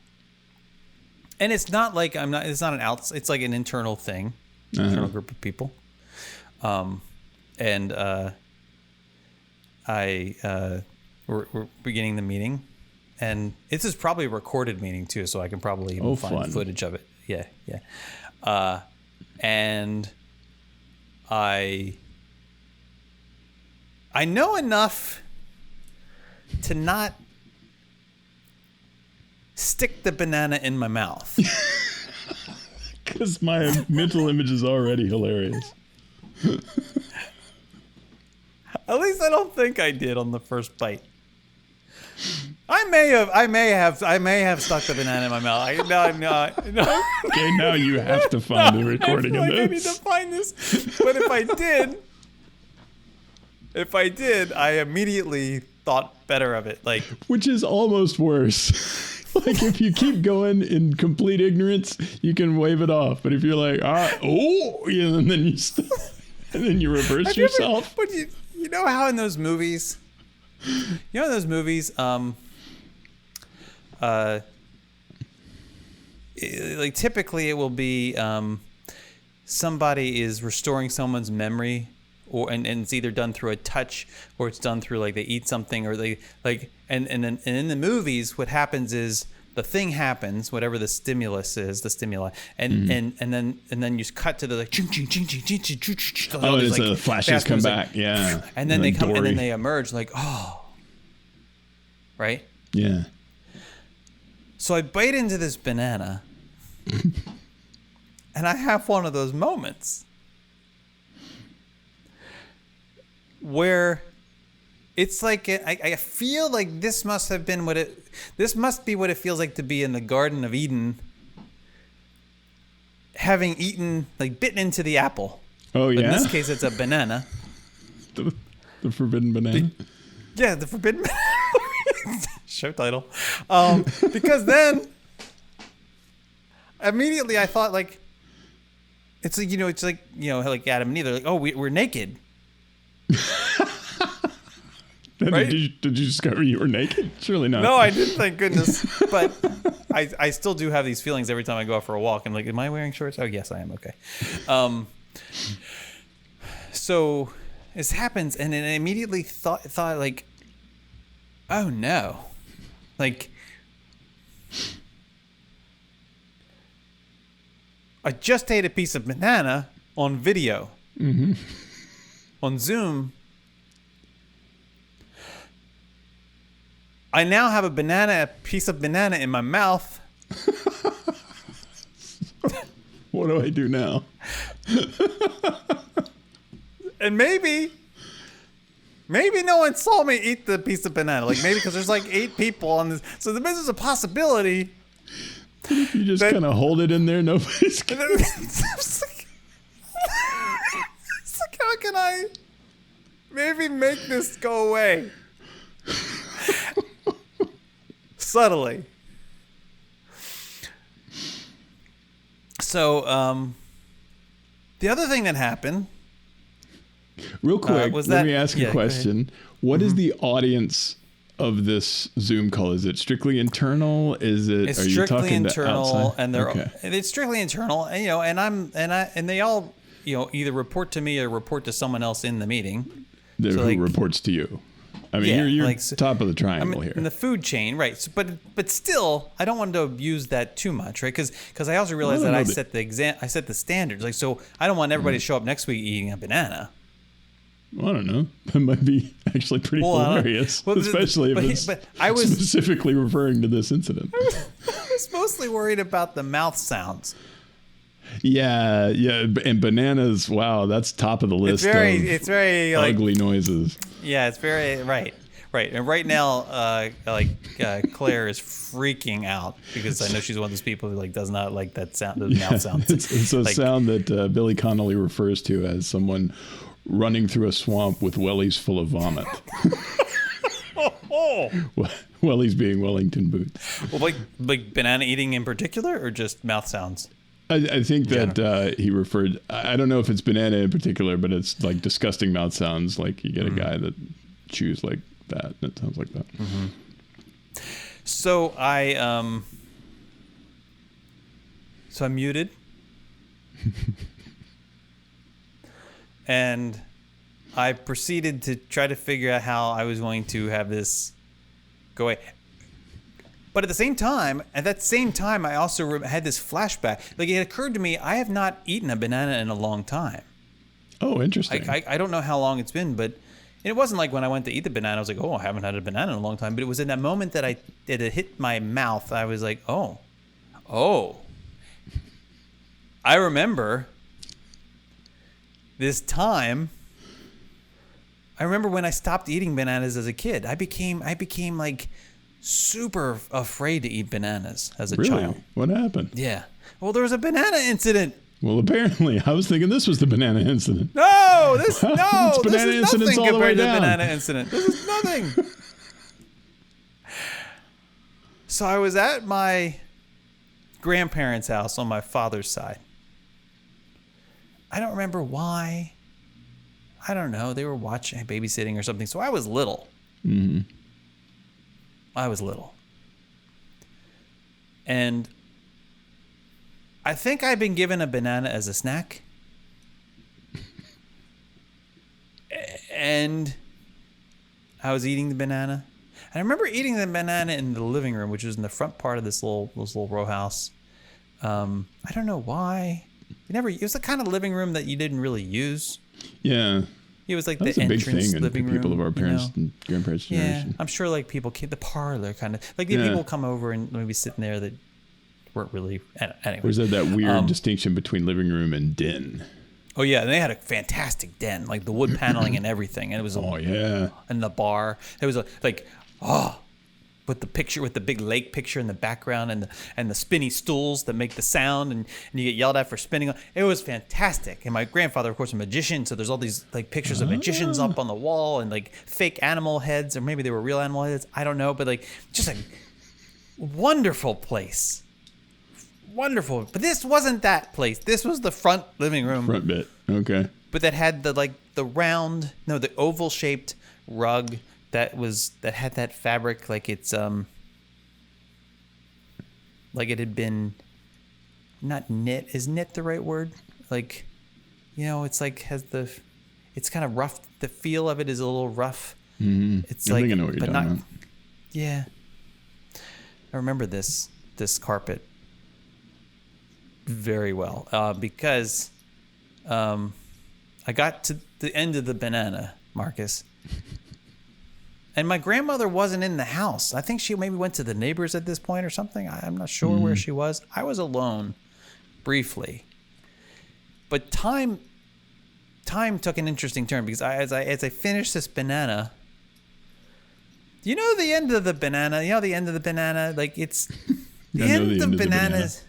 [SPEAKER 1] and it's not like it's not an out. It's like an internal thing, internal group of people. We're beginning the meeting, and this is probably a recorded meeting too, so I can probably even find footage of it. Yeah. And I know enough to not stick the banana in my mouth.
[SPEAKER 2] Because my mental image is already hilarious.
[SPEAKER 1] At least I don't think I did on the first bite. I may have stuck the banana in my mouth. No.
[SPEAKER 2] Okay, now you have to find the recording of this.
[SPEAKER 1] I need to find this. But if I did, I immediately thought better of it.
[SPEAKER 2] Which is almost worse. Like if you keep going in complete ignorance, you can wave it off. But if you're like, and then you stop, and then you reverse yourself.
[SPEAKER 1] But you know how in those movies, typically it will be somebody is restoring someone's memory, and it's either done through a touch or it's done through they eat something, or and in the movies what happens is the thing happens, whatever the stimuli, and then you cut to the ching ching ching ching ching ching ching ching.
[SPEAKER 2] Oh, it's the flashes come back, yeah.
[SPEAKER 1] And then they come and then they emerge right?
[SPEAKER 2] Yeah.
[SPEAKER 1] So I bite into this banana, and I have one of those moments where it's like I feel like this must be what it feels like to be in the Garden of Eden, having eaten, bitten into the apple.
[SPEAKER 2] Oh, yeah?
[SPEAKER 1] But in this case, it's a banana.
[SPEAKER 2] The forbidden banana?
[SPEAKER 1] The forbidden banana. Show title. Because then immediately I thought it's like Adam and Eve. They're like, we're naked. Right?
[SPEAKER 2] Did you discover you were naked? Surely not.
[SPEAKER 1] No, I didn't, thank goodness. But I still do have these feelings every time I go out for a walk. I'm like, am I wearing shorts? Oh, yes, I am. Okay. So this happens, and then I immediately thought oh no. I just ate a piece of banana on video. Mm-hmm. On Zoom. I now have a piece of banana in my mouth.
[SPEAKER 2] What do I do now?
[SPEAKER 1] And maybe no one saw me eat the piece of banana. Maybe because there's 8 people on this. So there's a possibility.
[SPEAKER 2] You just kind of hold it in there. Nobody's gonna...
[SPEAKER 1] It's how can I maybe make this go away? Subtly. So, the other thing that happened...
[SPEAKER 2] Real quick, let me ask a question. What is the audience of this Zoom call? Is it strictly internal? Is it?
[SPEAKER 1] It's
[SPEAKER 2] are
[SPEAKER 1] strictly
[SPEAKER 2] you talking
[SPEAKER 1] internal,
[SPEAKER 2] to outside?
[SPEAKER 1] And it's strictly internal, and and they all either report to me or report to someone else in the meeting.
[SPEAKER 2] Who reports to you? I mean,
[SPEAKER 1] Yeah,
[SPEAKER 2] you're
[SPEAKER 1] like,
[SPEAKER 2] top of the triangle
[SPEAKER 1] in
[SPEAKER 2] here.
[SPEAKER 1] the food chain, right? So, but still, I don't want to abuse that too much, right? Because I also realized that I set the standards. Like, so I don't want everybody to show up next week eating a banana.
[SPEAKER 2] Well, I don't know. That might be actually pretty hilarious, especially if it's specifically referring to this incident.
[SPEAKER 1] I was mostly worried about the mouth sounds.
[SPEAKER 2] Yeah, and bananas. Wow, that's top of the list.
[SPEAKER 1] It's very
[SPEAKER 2] ugly noises.
[SPEAKER 1] Yeah, it's very right. And right now, Claire is freaking out because I know she's one of those people who does not like that sound, those mouth sounds.
[SPEAKER 2] It's a sound that Billy Connolly refers to as someone running through a swamp with wellies full of vomit. Wellies being Wellington boots.
[SPEAKER 1] Well, like banana eating in particular, or just mouth sounds?
[SPEAKER 2] I think that he referred. I don't know if it's banana in particular, but it's like disgusting mouth sounds. Like you get a guy that chews like that. It sounds like that.
[SPEAKER 1] Mm-hmm. So I muted, and I proceeded to try to figure out how I was going to have this go away. But at that same time, I also had this flashback. Like, it occurred to me, I have not eaten a banana in a long time.
[SPEAKER 2] Oh, interesting.
[SPEAKER 1] I don't know how long it's been, but it wasn't like when I went to eat the banana, I was like, oh, I haven't had a banana in a long time. But it was in that moment that it hit my mouth, I was like, oh. I remember this time. I remember when I stopped eating bananas as a kid. I became like super afraid to eat bananas as a child.
[SPEAKER 2] What happened?
[SPEAKER 1] Yeah. Well, there was a banana incident.
[SPEAKER 2] Well, apparently, I was thinking this was the banana incident.
[SPEAKER 1] No, this is
[SPEAKER 2] incidents
[SPEAKER 1] nothing
[SPEAKER 2] all the way
[SPEAKER 1] compared to the
[SPEAKER 2] down.
[SPEAKER 1] banana incident. This is nothing. So I was at my grandparents' house on my father's side. I don't remember why. I don't know. They were babysitting or something. So I was little.
[SPEAKER 2] Mm-hmm.
[SPEAKER 1] I was little. And I think I'd been given a banana as a snack. And I was eating the banana. And I remember eating the banana in the living room, which was in the front part of this little row house. I don't know why. It was the kind of living room that you didn't really use.
[SPEAKER 2] Yeah.
[SPEAKER 1] It was like
[SPEAKER 2] That's
[SPEAKER 1] the
[SPEAKER 2] a big
[SPEAKER 1] entrance
[SPEAKER 2] thing
[SPEAKER 1] living
[SPEAKER 2] in people
[SPEAKER 1] room,
[SPEAKER 2] of our parents and grandparents' generation.
[SPEAKER 1] Yeah, I'm sure like the parlor kind of like people come over and maybe sitting there that weren't really anyway.
[SPEAKER 2] Or is there that weird distinction between living room and den?
[SPEAKER 1] Oh yeah, and they had a fantastic den, like the wood paneling and everything, and it was and the bar. It was with the big lake picture in the background and the spinny stools that make the sound and you get yelled at for spinning. It was fantastic. And my grandfather, of course, a magician, so there's all these like pictures of magicians up on the wall and like fake animal heads, or maybe they were real animal heads. I don't know, but like just a wonderful place. Wonderful. But this wasn't that place. This was the front living room.
[SPEAKER 2] Front bit. Okay.
[SPEAKER 1] But that had the oval shaped rug that had that fabric like it's like it had been not knit. Is knit the right word? Like, it's like it's kind of rough. The feel of it is a little rough.
[SPEAKER 2] Mm-hmm.
[SPEAKER 1] It's
[SPEAKER 2] I
[SPEAKER 1] like,
[SPEAKER 2] think I know what you're talking about.
[SPEAKER 1] Yeah. I remember this carpet very well because I got to the end of the banana, Marcus. And my grandmother wasn't in the house. I think she maybe went to the neighbors at this point or something. I'm not sure where she was. I was alone briefly. But time took an interesting turn because as I finished this banana, the end of the banana? The end of the banana? Like it's the end of bananas.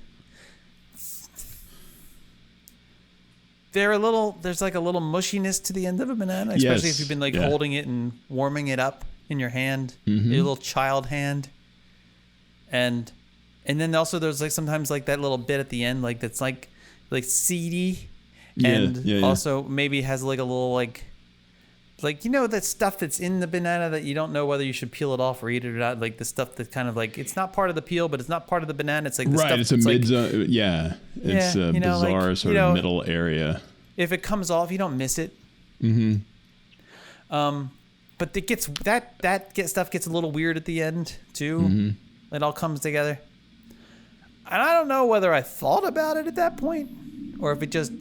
[SPEAKER 1] There's like a little mushiness to the end of a banana, especially if you've been holding it and warming it up in your hand, your little child hand. And then also there's like sometimes like that little bit at the end, like that's like seedy, and also maybe has like a little like that stuff that's in the banana that you don't know whether you should peel it off or eat it or not. Like the stuff that kind of like it's not part of the peel, but it's not part of the banana. It's like the stuff.
[SPEAKER 2] It's a mid-zone. It's a bizarre sort of middle area.
[SPEAKER 1] If it comes off, you don't miss it.
[SPEAKER 2] Mm-hmm.
[SPEAKER 1] but it gets stuff gets a little weird at the end too.
[SPEAKER 2] Mm-hmm.
[SPEAKER 1] It all comes together, and I don't know whether I thought about it at that point or if it just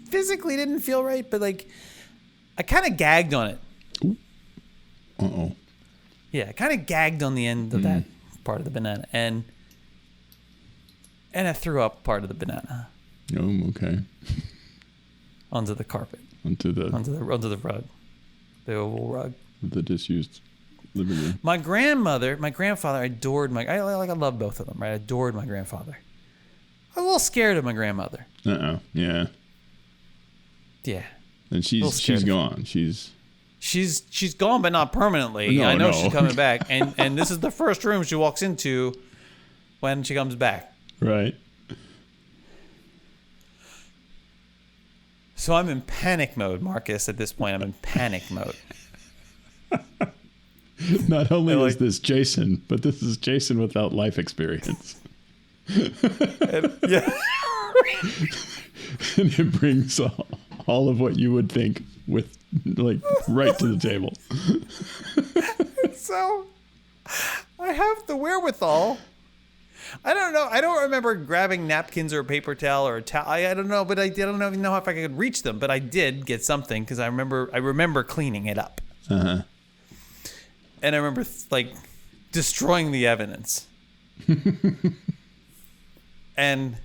[SPEAKER 1] physically didn't feel right. But like, I kind of gagged on it.
[SPEAKER 2] Uh-oh.
[SPEAKER 1] Yeah, I kind of gagged on the end of that part of the banana, and I threw up part of the banana.
[SPEAKER 2] Oh, okay.
[SPEAKER 1] Onto the carpet.
[SPEAKER 2] Onto the
[SPEAKER 1] rug, the oval rug.
[SPEAKER 2] The disused living room.
[SPEAKER 1] My grandfather adored I love both of them, right? I adored my grandfather. I was a little scared of my grandmother.
[SPEAKER 2] Yeah.
[SPEAKER 1] Yeah.
[SPEAKER 2] And she's gone. She's
[SPEAKER 1] gone, but not permanently.
[SPEAKER 2] No,
[SPEAKER 1] I know
[SPEAKER 2] no.
[SPEAKER 1] she's coming back, and this is the first room she walks into when she comes back.
[SPEAKER 2] Right.
[SPEAKER 1] So I'm in panic mode, Marcus. At this point, I'm in panic mode.
[SPEAKER 2] Not only is this Jason, but this is Jason without life experience.
[SPEAKER 1] Yeah.
[SPEAKER 2] And it brings all of what you would think with, like, right to the table.
[SPEAKER 1] So I have the wherewithal. I don't know. I don't remember grabbing napkins or a paper towel or a towel. I don't know, but I don't even know if I could reach them. But I did get something because I remember cleaning it up.
[SPEAKER 2] Uh-huh.
[SPEAKER 1] And I remember like destroying the evidence. and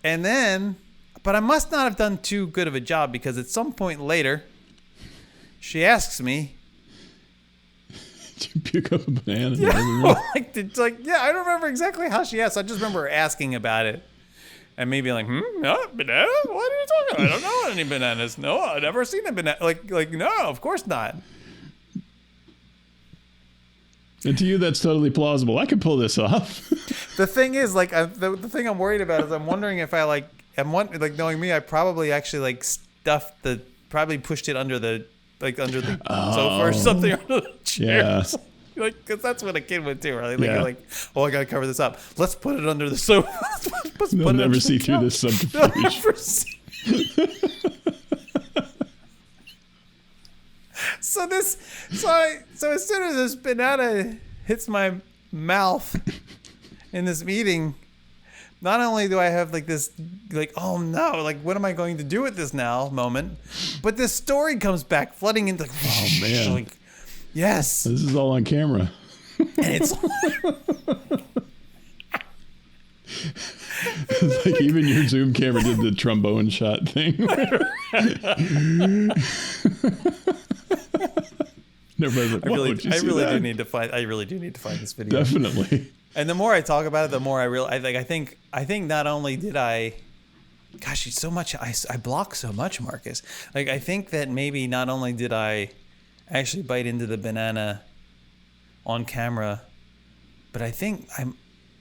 [SPEAKER 1] then, but I must not have done too good of a job because at some point later, she asks me,
[SPEAKER 2] did you pick up a banana?
[SPEAKER 1] Yeah, I don't remember exactly how she asked. I just remember her asking about it. And me being like, no, banana? What are you talking about? I don't know any bananas. No, I've never seen a banana. Like, no, of course not.
[SPEAKER 2] And to you, that's totally plausible. I could pull this off.
[SPEAKER 1] The thing is, like, the thing I'm worried about is I'm wondering if knowing me, I probably actually probably pushed it under the sofa or something, under the chair. Yeah. Like, because that's what a kid would do, right? Like,
[SPEAKER 2] yeah.
[SPEAKER 1] You're like, oh, I got to cover this up. Let's put it under the sofa.
[SPEAKER 2] They'll never see through this subterfuge.
[SPEAKER 1] So as soon as this banana hits my mouth in this meeting, not only do I have like this, like, oh no, like what am I going to do with this now moment, but this story comes back flooding into,
[SPEAKER 2] oh man,
[SPEAKER 1] like, yes,
[SPEAKER 2] this is all on camera,
[SPEAKER 1] and it's
[SPEAKER 2] like even your Zoom camera did the trombone shot thing. Like,
[SPEAKER 1] I really do need to find this video.
[SPEAKER 2] Definitely.
[SPEAKER 1] And the more I talk about it, the more I realize. I think not only did I, gosh, it's so much. I block so much, Marcus. Like I think that maybe not only did I actually bite into the banana on camera, but I think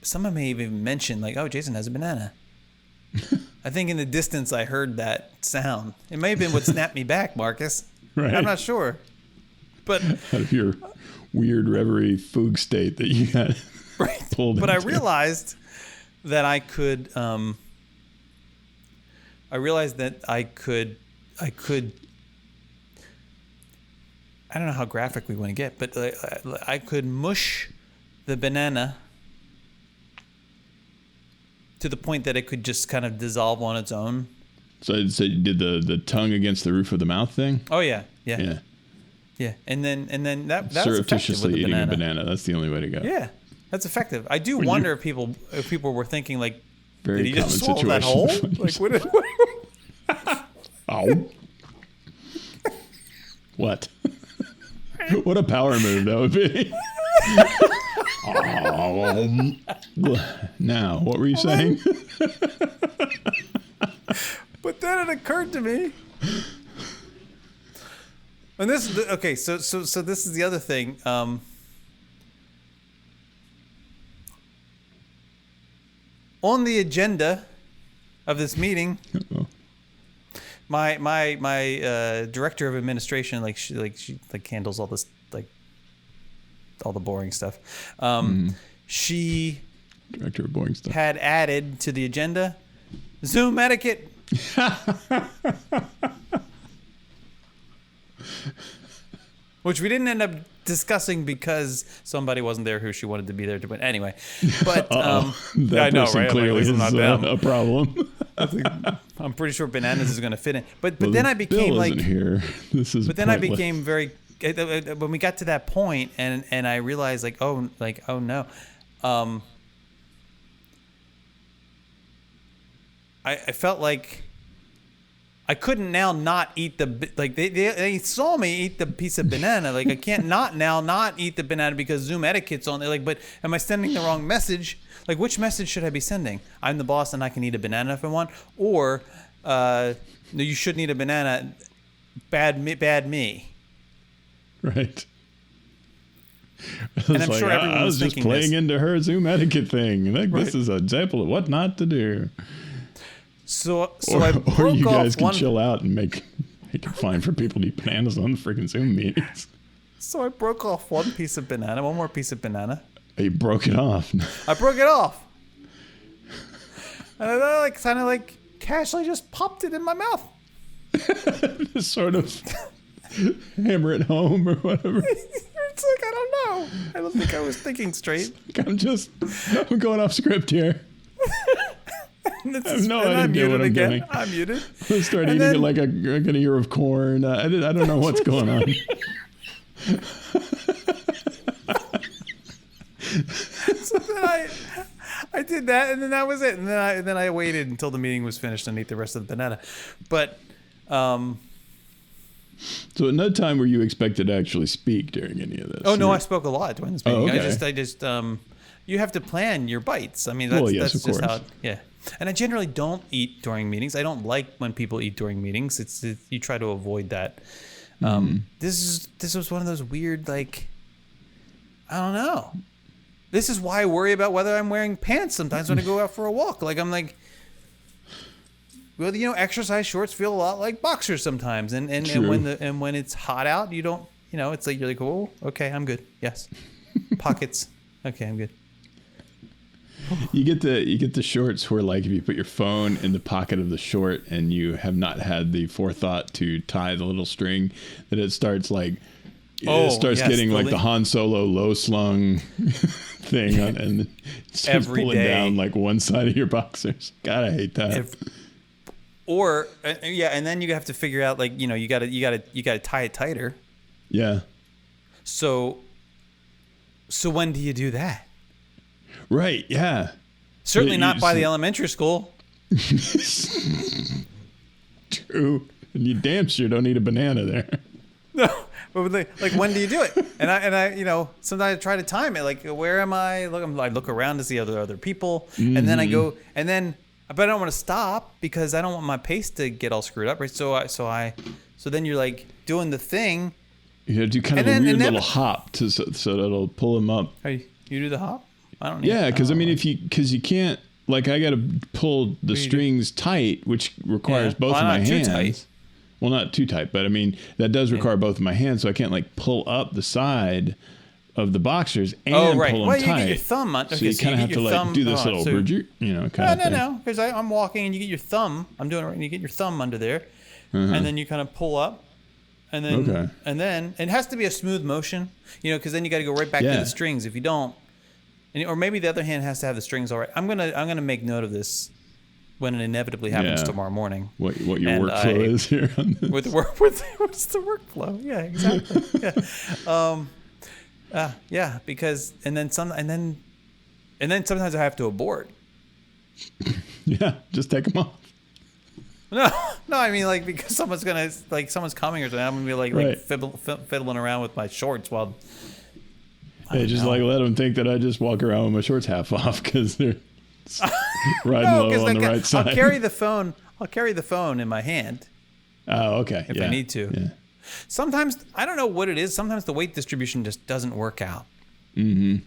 [SPEAKER 1] someone may even mention like, oh, Jason has a banana. I think in the distance I heard that sound. It may have been what snapped me back, Marcus.
[SPEAKER 2] Right.
[SPEAKER 1] I'm not sure. But
[SPEAKER 2] out of your weird reverie fugue state that you got pulled
[SPEAKER 1] but
[SPEAKER 2] into.
[SPEAKER 1] I realized that I could I could I don't know how graphic we want to get, but I could mush the banana to the point that it could just kind of dissolve on its own.
[SPEAKER 2] So you did the tongue against the roof of the mouth thing?
[SPEAKER 1] Oh yeah. Yeah, and then that's
[SPEAKER 2] surreptitiously eating a banana. That's the only way to go.
[SPEAKER 1] Yeah, that's effective. I do wonder if people were thinking like,
[SPEAKER 2] very
[SPEAKER 1] did he
[SPEAKER 2] common
[SPEAKER 1] just swallow that whole? Like what?
[SPEAKER 2] Ow! What? What a power move that would be. Now, what were you saying?
[SPEAKER 1] But then it occurred to me. And this is okay. So this is the other thing. On the agenda of this meeting, my director of administration, she handles all this all the boring stuff. She
[SPEAKER 2] director of boring stuff
[SPEAKER 1] had added to the agenda Zoom etiquette. Which we didn't end up discussing because somebody wasn't there who she wanted to be there to. But anyway, but
[SPEAKER 2] that
[SPEAKER 1] I know,
[SPEAKER 2] person
[SPEAKER 1] right?
[SPEAKER 2] clearly
[SPEAKER 1] Like,
[SPEAKER 2] is
[SPEAKER 1] not them.
[SPEAKER 2] a problem.
[SPEAKER 1] I'm pretty sure bananas is going to fit in. But
[SPEAKER 2] Well,
[SPEAKER 1] then I became
[SPEAKER 2] Bill
[SPEAKER 1] like,
[SPEAKER 2] isn't here. This is.
[SPEAKER 1] but then I
[SPEAKER 2] pointless.
[SPEAKER 1] became very. When we got to that point, and I realized oh no, I felt like I couldn't now not eat they saw me eat the piece of banana. Like I can't not eat the banana because Zoom etiquette's on there. Like, but am I sending the wrong message? Like, which message should I be sending? I'm the boss and I can eat a banana if I want, or no, you shouldn't eat a banana. Bad me.
[SPEAKER 2] Right.
[SPEAKER 1] And I'm sure everyone
[SPEAKER 2] I
[SPEAKER 1] was
[SPEAKER 2] was just
[SPEAKER 1] thinking
[SPEAKER 2] playing
[SPEAKER 1] this.
[SPEAKER 2] into her Zoom etiquette thing. Like,
[SPEAKER 1] Right.
[SPEAKER 2] This is an example of what not to do.
[SPEAKER 1] So
[SPEAKER 2] Or,
[SPEAKER 1] I
[SPEAKER 2] or
[SPEAKER 1] broke
[SPEAKER 2] you guys
[SPEAKER 1] off
[SPEAKER 2] can
[SPEAKER 1] one.
[SPEAKER 2] chill out and make it fine for people to eat bananas on the freaking Zoom meetings.
[SPEAKER 1] So I broke off one more piece of banana.
[SPEAKER 2] You broke it off.
[SPEAKER 1] I broke it off, and I kind of casually just popped it in my mouth.
[SPEAKER 2] Just sort of hammer it home or whatever.
[SPEAKER 1] It's like I don't know. I don't think I was thinking straight.
[SPEAKER 2] I'm going off script here.
[SPEAKER 1] I
[SPEAKER 2] have no idea what I'm doing.
[SPEAKER 1] I'm muted.
[SPEAKER 2] I start
[SPEAKER 1] And
[SPEAKER 2] eating
[SPEAKER 1] then-
[SPEAKER 2] it like an ear of corn. I don't know what's going on.
[SPEAKER 1] So then I did that, and then that was it. And then I waited until the meeting was finished and ate the rest of the banana. But
[SPEAKER 2] So at no time were you expected to actually speak during any of this?
[SPEAKER 1] oh no, I spoke a lot during this
[SPEAKER 2] Oh,
[SPEAKER 1] meeting.
[SPEAKER 2] okay.
[SPEAKER 1] I just you have to plan your bites. I mean, that's,
[SPEAKER 2] Well, yes,
[SPEAKER 1] that's
[SPEAKER 2] of
[SPEAKER 1] just how.
[SPEAKER 2] course.
[SPEAKER 1] Yeah. And I generally don't eat during meetings. I don't like when people eat during meetings. You try to avoid that. This was one of those weird I don't know. This is why I worry about whether I'm wearing pants sometimes when I go out for a walk. I'm like, well, exercise shorts feel a lot like boxers sometimes, and
[SPEAKER 2] True.
[SPEAKER 1] when it's hot out, you don't, it's like you're like, oh, okay, I'm good. Yes, pockets. Okay, I'm good.
[SPEAKER 2] You get the shorts where if you put your phone in the pocket of the short and you have not had the forethought to tie the little string, that it starts
[SPEAKER 1] Oh,
[SPEAKER 2] it starts
[SPEAKER 1] yes,
[SPEAKER 2] getting
[SPEAKER 1] the
[SPEAKER 2] the Han Solo low slung thing and it starts
[SPEAKER 1] Every
[SPEAKER 2] pulling
[SPEAKER 1] day.
[SPEAKER 2] down one side of your boxers. God, I hate that.
[SPEAKER 1] Or and then you have to figure out you gotta tie it tighter.
[SPEAKER 2] Yeah.
[SPEAKER 1] So when do you do that?
[SPEAKER 2] Right. Yeah.
[SPEAKER 1] Certainly
[SPEAKER 2] You-
[SPEAKER 1] not by
[SPEAKER 2] so-
[SPEAKER 1] the elementary school.
[SPEAKER 2] True. And you damn sure don't eat a banana there.
[SPEAKER 1] No, but when do you do it? And I sometimes I try to time it. Where am I? I look around to see other people, and then I go, but I don't want to stop because I don't want my pace to get all screwed up, right? So then you're doing the thing.
[SPEAKER 2] You gotta do kind of
[SPEAKER 1] And
[SPEAKER 2] a
[SPEAKER 1] then-
[SPEAKER 2] weird
[SPEAKER 1] and then-
[SPEAKER 2] little hop so that it'll pull them up.
[SPEAKER 1] Hey, you do the hop? I don't.
[SPEAKER 2] Yeah, because I mean,
[SPEAKER 1] if
[SPEAKER 2] because you can't I got to pull the
[SPEAKER 1] do?
[SPEAKER 2] strings tight, which requires
[SPEAKER 1] Yeah.
[SPEAKER 2] both
[SPEAKER 1] Well,
[SPEAKER 2] of my
[SPEAKER 1] not too
[SPEAKER 2] hands.
[SPEAKER 1] tight.
[SPEAKER 2] Well, not too tight, but I mean that does require both of my hands, so I can't pull up the side of the boxers and
[SPEAKER 1] right.
[SPEAKER 2] pull them
[SPEAKER 1] Well, you
[SPEAKER 2] tight.
[SPEAKER 1] get your thumb on.
[SPEAKER 2] So
[SPEAKER 1] Okay,
[SPEAKER 2] you
[SPEAKER 1] so
[SPEAKER 2] kind of
[SPEAKER 1] you
[SPEAKER 2] have
[SPEAKER 1] get
[SPEAKER 2] to
[SPEAKER 1] your thumb
[SPEAKER 2] do this
[SPEAKER 1] on,
[SPEAKER 2] little
[SPEAKER 1] so-
[SPEAKER 2] kind of thing.
[SPEAKER 1] No, because I'm walking and you get your thumb. I'm doing it right. And you get your thumb under there, and then you kind of pull up, and then
[SPEAKER 2] Okay.
[SPEAKER 1] and then it has to be a smooth motion, because then you got to go right back to
[SPEAKER 2] Yeah.
[SPEAKER 1] the strings. If you don't, or maybe the other hand has to have the strings all right. I'm gonna make note of this when it inevitably happens
[SPEAKER 2] Yeah.
[SPEAKER 1] tomorrow morning.
[SPEAKER 2] What your
[SPEAKER 1] And
[SPEAKER 2] workflow is here on this.
[SPEAKER 1] With the work, what's the workflow? Yeah, exactly. Yeah. Because and then sometimes I have to abort.
[SPEAKER 2] Yeah, just take them off.
[SPEAKER 1] No, I mean because someone's coming or something. I'm gonna be
[SPEAKER 2] Right.
[SPEAKER 1] fiddling around with my shorts while.
[SPEAKER 2] Hey, just
[SPEAKER 1] know.
[SPEAKER 2] let them think that I just walk around with my shorts half off because they're riding
[SPEAKER 1] No,
[SPEAKER 2] low on the right side.
[SPEAKER 1] I'll carry the phone. I'll carry the phone in my hand
[SPEAKER 2] Oh, okay.
[SPEAKER 1] if I need to.
[SPEAKER 2] Yeah.
[SPEAKER 1] Sometimes I don't know what it is. Sometimes the weight distribution just doesn't work out. Mm-hmm.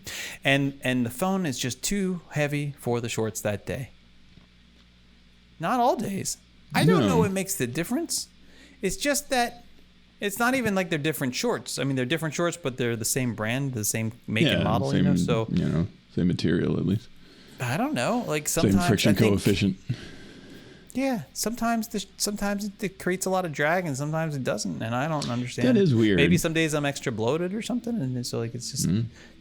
[SPEAKER 1] And the phone is just too heavy for the shorts that day. Not all days. I don't know what makes the difference. It's just that it's not even they're different shorts. I mean, they're different shorts, but they're the same brand, the same make and model.
[SPEAKER 2] Same,
[SPEAKER 1] So
[SPEAKER 2] same material at least.
[SPEAKER 1] I don't know. Sometimes
[SPEAKER 2] Same friction
[SPEAKER 1] I think,
[SPEAKER 2] coefficient.
[SPEAKER 1] Yeah, sometimes it creates a lot of drag, and sometimes it doesn't, and I don't understand.
[SPEAKER 2] That is weird.
[SPEAKER 1] Maybe some days I'm extra bloated or something, and so like it's just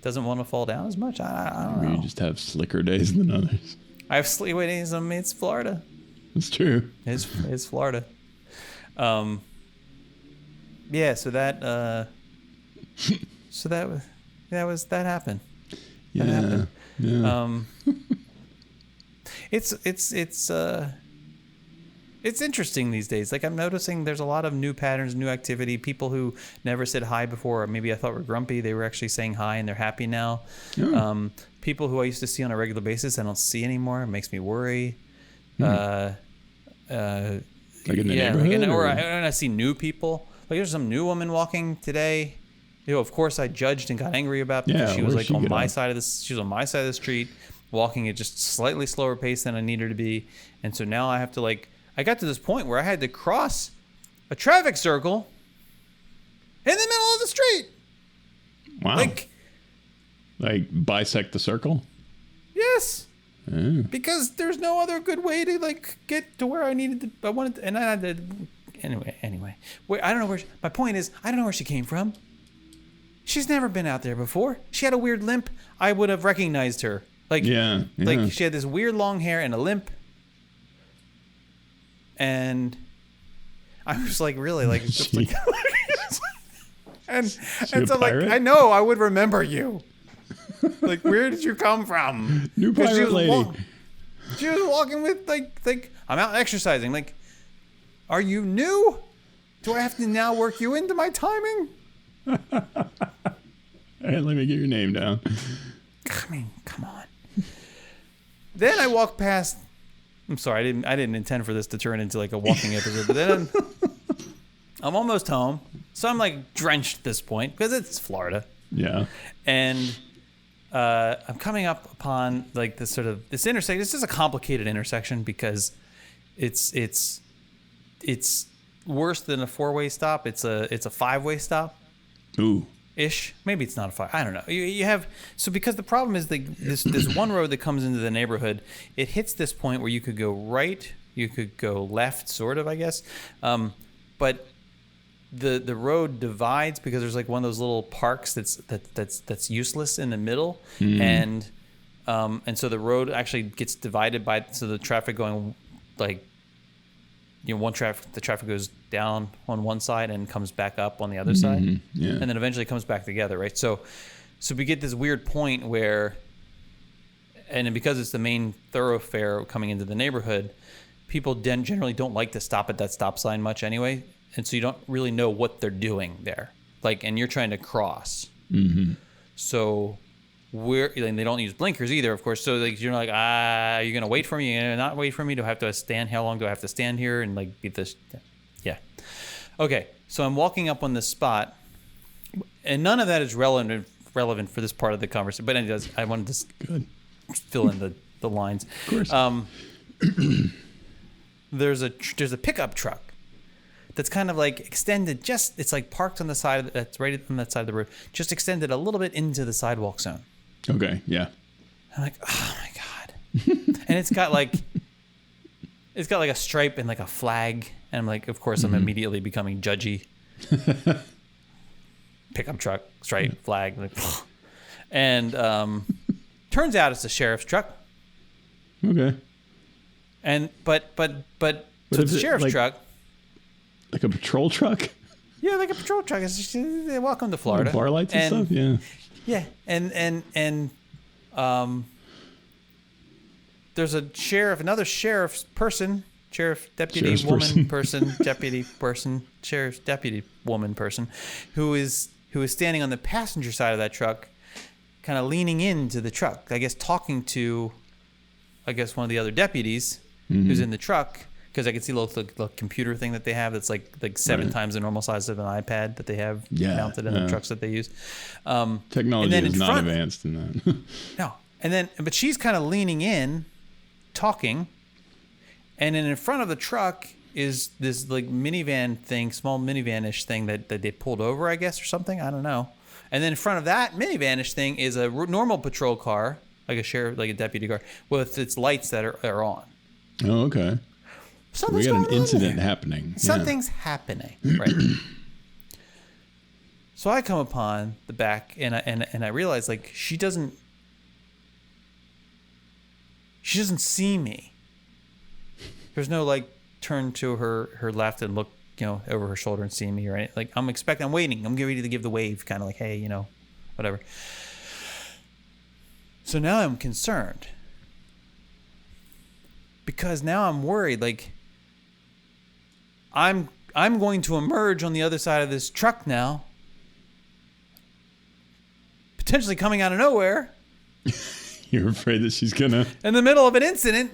[SPEAKER 1] doesn't want to fall down as much. I don't know.
[SPEAKER 2] You just have slicker days than others.
[SPEAKER 1] I have sleepy days. I mean, it's Florida.
[SPEAKER 2] That's true.
[SPEAKER 1] It's Florida. Yeah. So that that happened.
[SPEAKER 2] Yeah.
[SPEAKER 1] That happened.
[SPEAKER 2] Yeah.
[SPEAKER 1] It's interesting these days. Like I'm noticing there's a lot of new patterns, new activity. People who never said hi before, or maybe I thought were grumpy, they were actually saying hi and they're happy now.
[SPEAKER 2] Oh.
[SPEAKER 1] People who I used to see on a regular basis, I don't see anymore. It makes me worry.
[SPEAKER 2] Like in the
[SPEAKER 1] Like,
[SPEAKER 2] neighborhood?
[SPEAKER 1] or I see new people. Like there's some new woman walking today. You know, of course I judged and got angry about because she was like on my side of this. She was on my side of the street, walking at just slightly slower pace than I need her to be. And so now I have to I got to this point where I had to cross a traffic circle in the middle of the street.
[SPEAKER 2] Wow. Like bisect the circle?
[SPEAKER 1] Yes.
[SPEAKER 2] Oh.
[SPEAKER 1] Because there's no other good way to get to where I needed to. I wanted to, and I had to. Anyway. Wait, I don't know where. My point is, I don't know where she came from. She's never been out there before. She had a weird limp. I would have recognized her. Like she had this weird long hair and a limp. And I was like, really, just like, and so
[SPEAKER 2] pirate?
[SPEAKER 1] I know I would remember you. Like, where did you come from?
[SPEAKER 2] New pirate lady.
[SPEAKER 1] She was walking with like I'm out exercising. Like, are you new? Do I have to now work you into my timing?
[SPEAKER 2] All right, let me get your name down.
[SPEAKER 1] I mean, come on. Then I walk past. I'm sorry, I didn't intend for this to turn into like a walking episode, but then I'm almost home, so I'm like drenched at this point because it's Florida.
[SPEAKER 2] Yeah.
[SPEAKER 1] And I'm coming up upon like this intersection. This is a complicated intersection because it's worse than a 4-way stop. It's a 5-way stop.
[SPEAKER 2] Ooh.
[SPEAKER 1] Ish. Maybe it's not a 5. I don't know. You have because the problem is this one road that comes into the neighborhood. It hits this point where you could go right, you could go left, sort of, I guess. But the road divides because there's like one of those little parks that's useless in the middle, and so the road actually gets divided by the traffic going like. The traffic goes down on one side and comes back up on the other side,
[SPEAKER 2] yeah.
[SPEAKER 1] And then eventually comes back together, right? So we get this weird point where, and then because it's the main thoroughfare coming into the neighborhood, people generally don't like to stop at that stop sign much anyway, and so you don't really know what they're doing there, and you're trying to cross, so. And they don't use blinkers either, of course. So you're like, are you gonna wait for me? You're gonna not wait for me? Do I have to stand? How long do I have to stand here and be this? Yeah. Okay. So I'm walking up on this spot, and none of that is relevant for this part of the conversation. But anyways, I wanted to fill in the lines.
[SPEAKER 2] Of course.
[SPEAKER 1] There's a pickup truck that's kind of extended. It's parked on the side. That's right on that side of the road. Just extended a little bit into the sidewalk zone.
[SPEAKER 2] Okay, yeah.
[SPEAKER 1] I'm like, oh my God. And it's got a stripe and a flag. And I'm like, of course, I'm immediately becoming judgy. Pickup truck, stripe, flag. And turns out it's a sheriff's truck.
[SPEAKER 2] Okay.
[SPEAKER 1] And but so it's a sheriff's truck.
[SPEAKER 2] Like a patrol truck?
[SPEAKER 1] Yeah, like a patrol truck. It's just, welcome to Florida.
[SPEAKER 2] Bar lights and stuff, yeah.
[SPEAKER 1] Yeah, and there's a sheriff, another sheriff's person, deputy woman person, sheriff's deputy woman person, who is standing on the passenger side of that truck, kind of leaning into the truck. I guess talking to, one of the other deputies who's in the truck. Because I can see the computer thing that they have that's like 7 times the normal size of an iPad that they have mounted in the trucks that they use.
[SPEAKER 2] Technology is not advanced in that.
[SPEAKER 1] No. But she's kind of leaning in, talking. And then in front of the truck is this minivan thing, small minivan-ish thing that they pulled over, I guess, or something. I don't know. And then in front of that minivan-ish thing is a normal patrol car, like a sheriff, like a deputy car, with its lights that are on.
[SPEAKER 2] Oh, okay.
[SPEAKER 1] something's
[SPEAKER 2] we got
[SPEAKER 1] going
[SPEAKER 2] an
[SPEAKER 1] on
[SPEAKER 2] incident
[SPEAKER 1] there.
[SPEAKER 2] happening.
[SPEAKER 1] Something's happening, right? So I come upon the back, and I realize like she doesn't see me. There's no like turn to her left and look, over her shoulder and see me, right? Like I'm waiting. I'm getting ready to give the wave, kind of like, hey, whatever. So now I'm concerned because now I'm worried. Like I'm going to emerge on the other side of this truck now, potentially coming out of nowhere.
[SPEAKER 2] You're afraid that she's gonna
[SPEAKER 1] in the middle of an incident.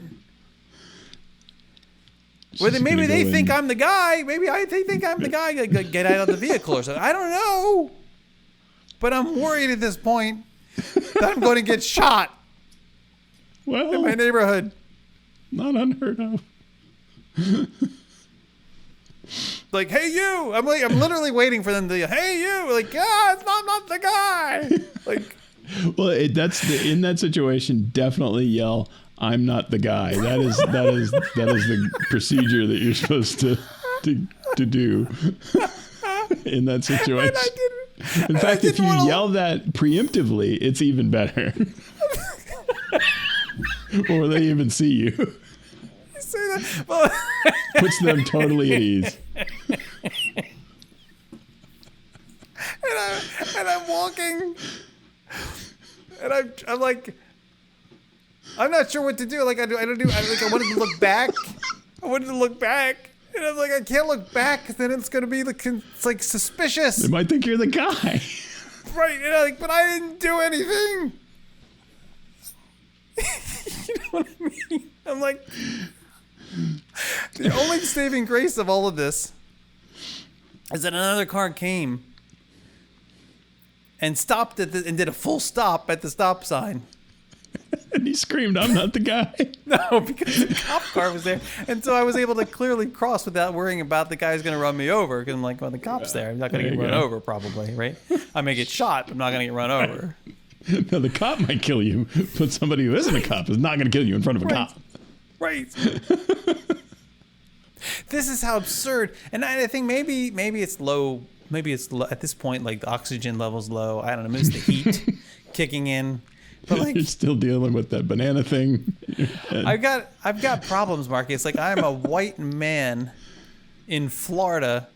[SPEAKER 1] Maybe they think I'm the guy. Maybe they think I'm the guy. Get out of the vehicle or something. I don't know. But I'm worried at this point that I'm going to get shot in my neighborhood.
[SPEAKER 2] Not unheard of.
[SPEAKER 1] Like, hey, you. I'm literally waiting for them to, hey, you. Like, it's not the guy. Like,
[SPEAKER 2] well, in that situation, definitely yell, "I'm not the guy." That is the procedure that you're supposed to do in that situation. In fact, if you yell that preemptively, it's even better. Or they even see you.
[SPEAKER 1] You say that? Well,
[SPEAKER 2] puts them totally at ease.
[SPEAKER 1] And I'm walking, and I'm like, I'm not sure what to do. Like I wanted to look back. And I'm like, I can't look back because then it's gonna be it's like suspicious.
[SPEAKER 2] They might think you're the guy.
[SPEAKER 1] Right? And but I didn't do anything. You know what I mean? I'm like, the only saving grace of all of this is that another car came and stopped and did a full stop at the stop sign.
[SPEAKER 2] And he screamed, "I'm not the guy."
[SPEAKER 1] No, because the cop car was there. And so I was able to clearly cross without worrying about the guy's going to run me over. Because I'm like, well, the cop's there. I'm not going to get run over, probably, right? I may get shot, but I'm not going to get run over.
[SPEAKER 2] No, the cop might kill you, but somebody who isn't a cop is not going to kill you in front of a cop.
[SPEAKER 1] Right. This is how absurd. And I think maybe it's low. Maybe it's low. At this point, like the oxygen level's low. I don't know. Maybe it's the heat kicking in. But like,
[SPEAKER 2] you're still dealing with that banana thing.
[SPEAKER 1] I've got problems, Marky. It's like I'm a white man in Florida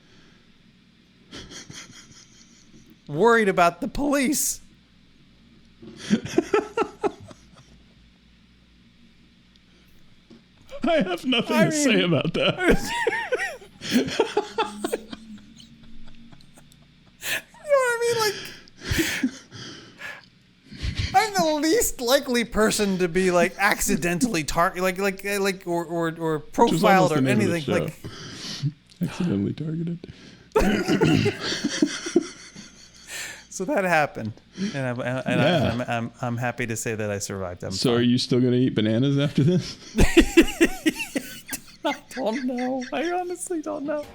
[SPEAKER 1] worried about the police.
[SPEAKER 2] I have nothing to say about that.
[SPEAKER 1] You know what I mean? Like, I'm the least likely person to be like accidentally or profiled or anything like.
[SPEAKER 2] Accidentally targeted.
[SPEAKER 1] So that happened, and I'm happy to say that I survived.
[SPEAKER 2] So are you still going to eat bananas after this?
[SPEAKER 1] I don't know. I honestly don't know.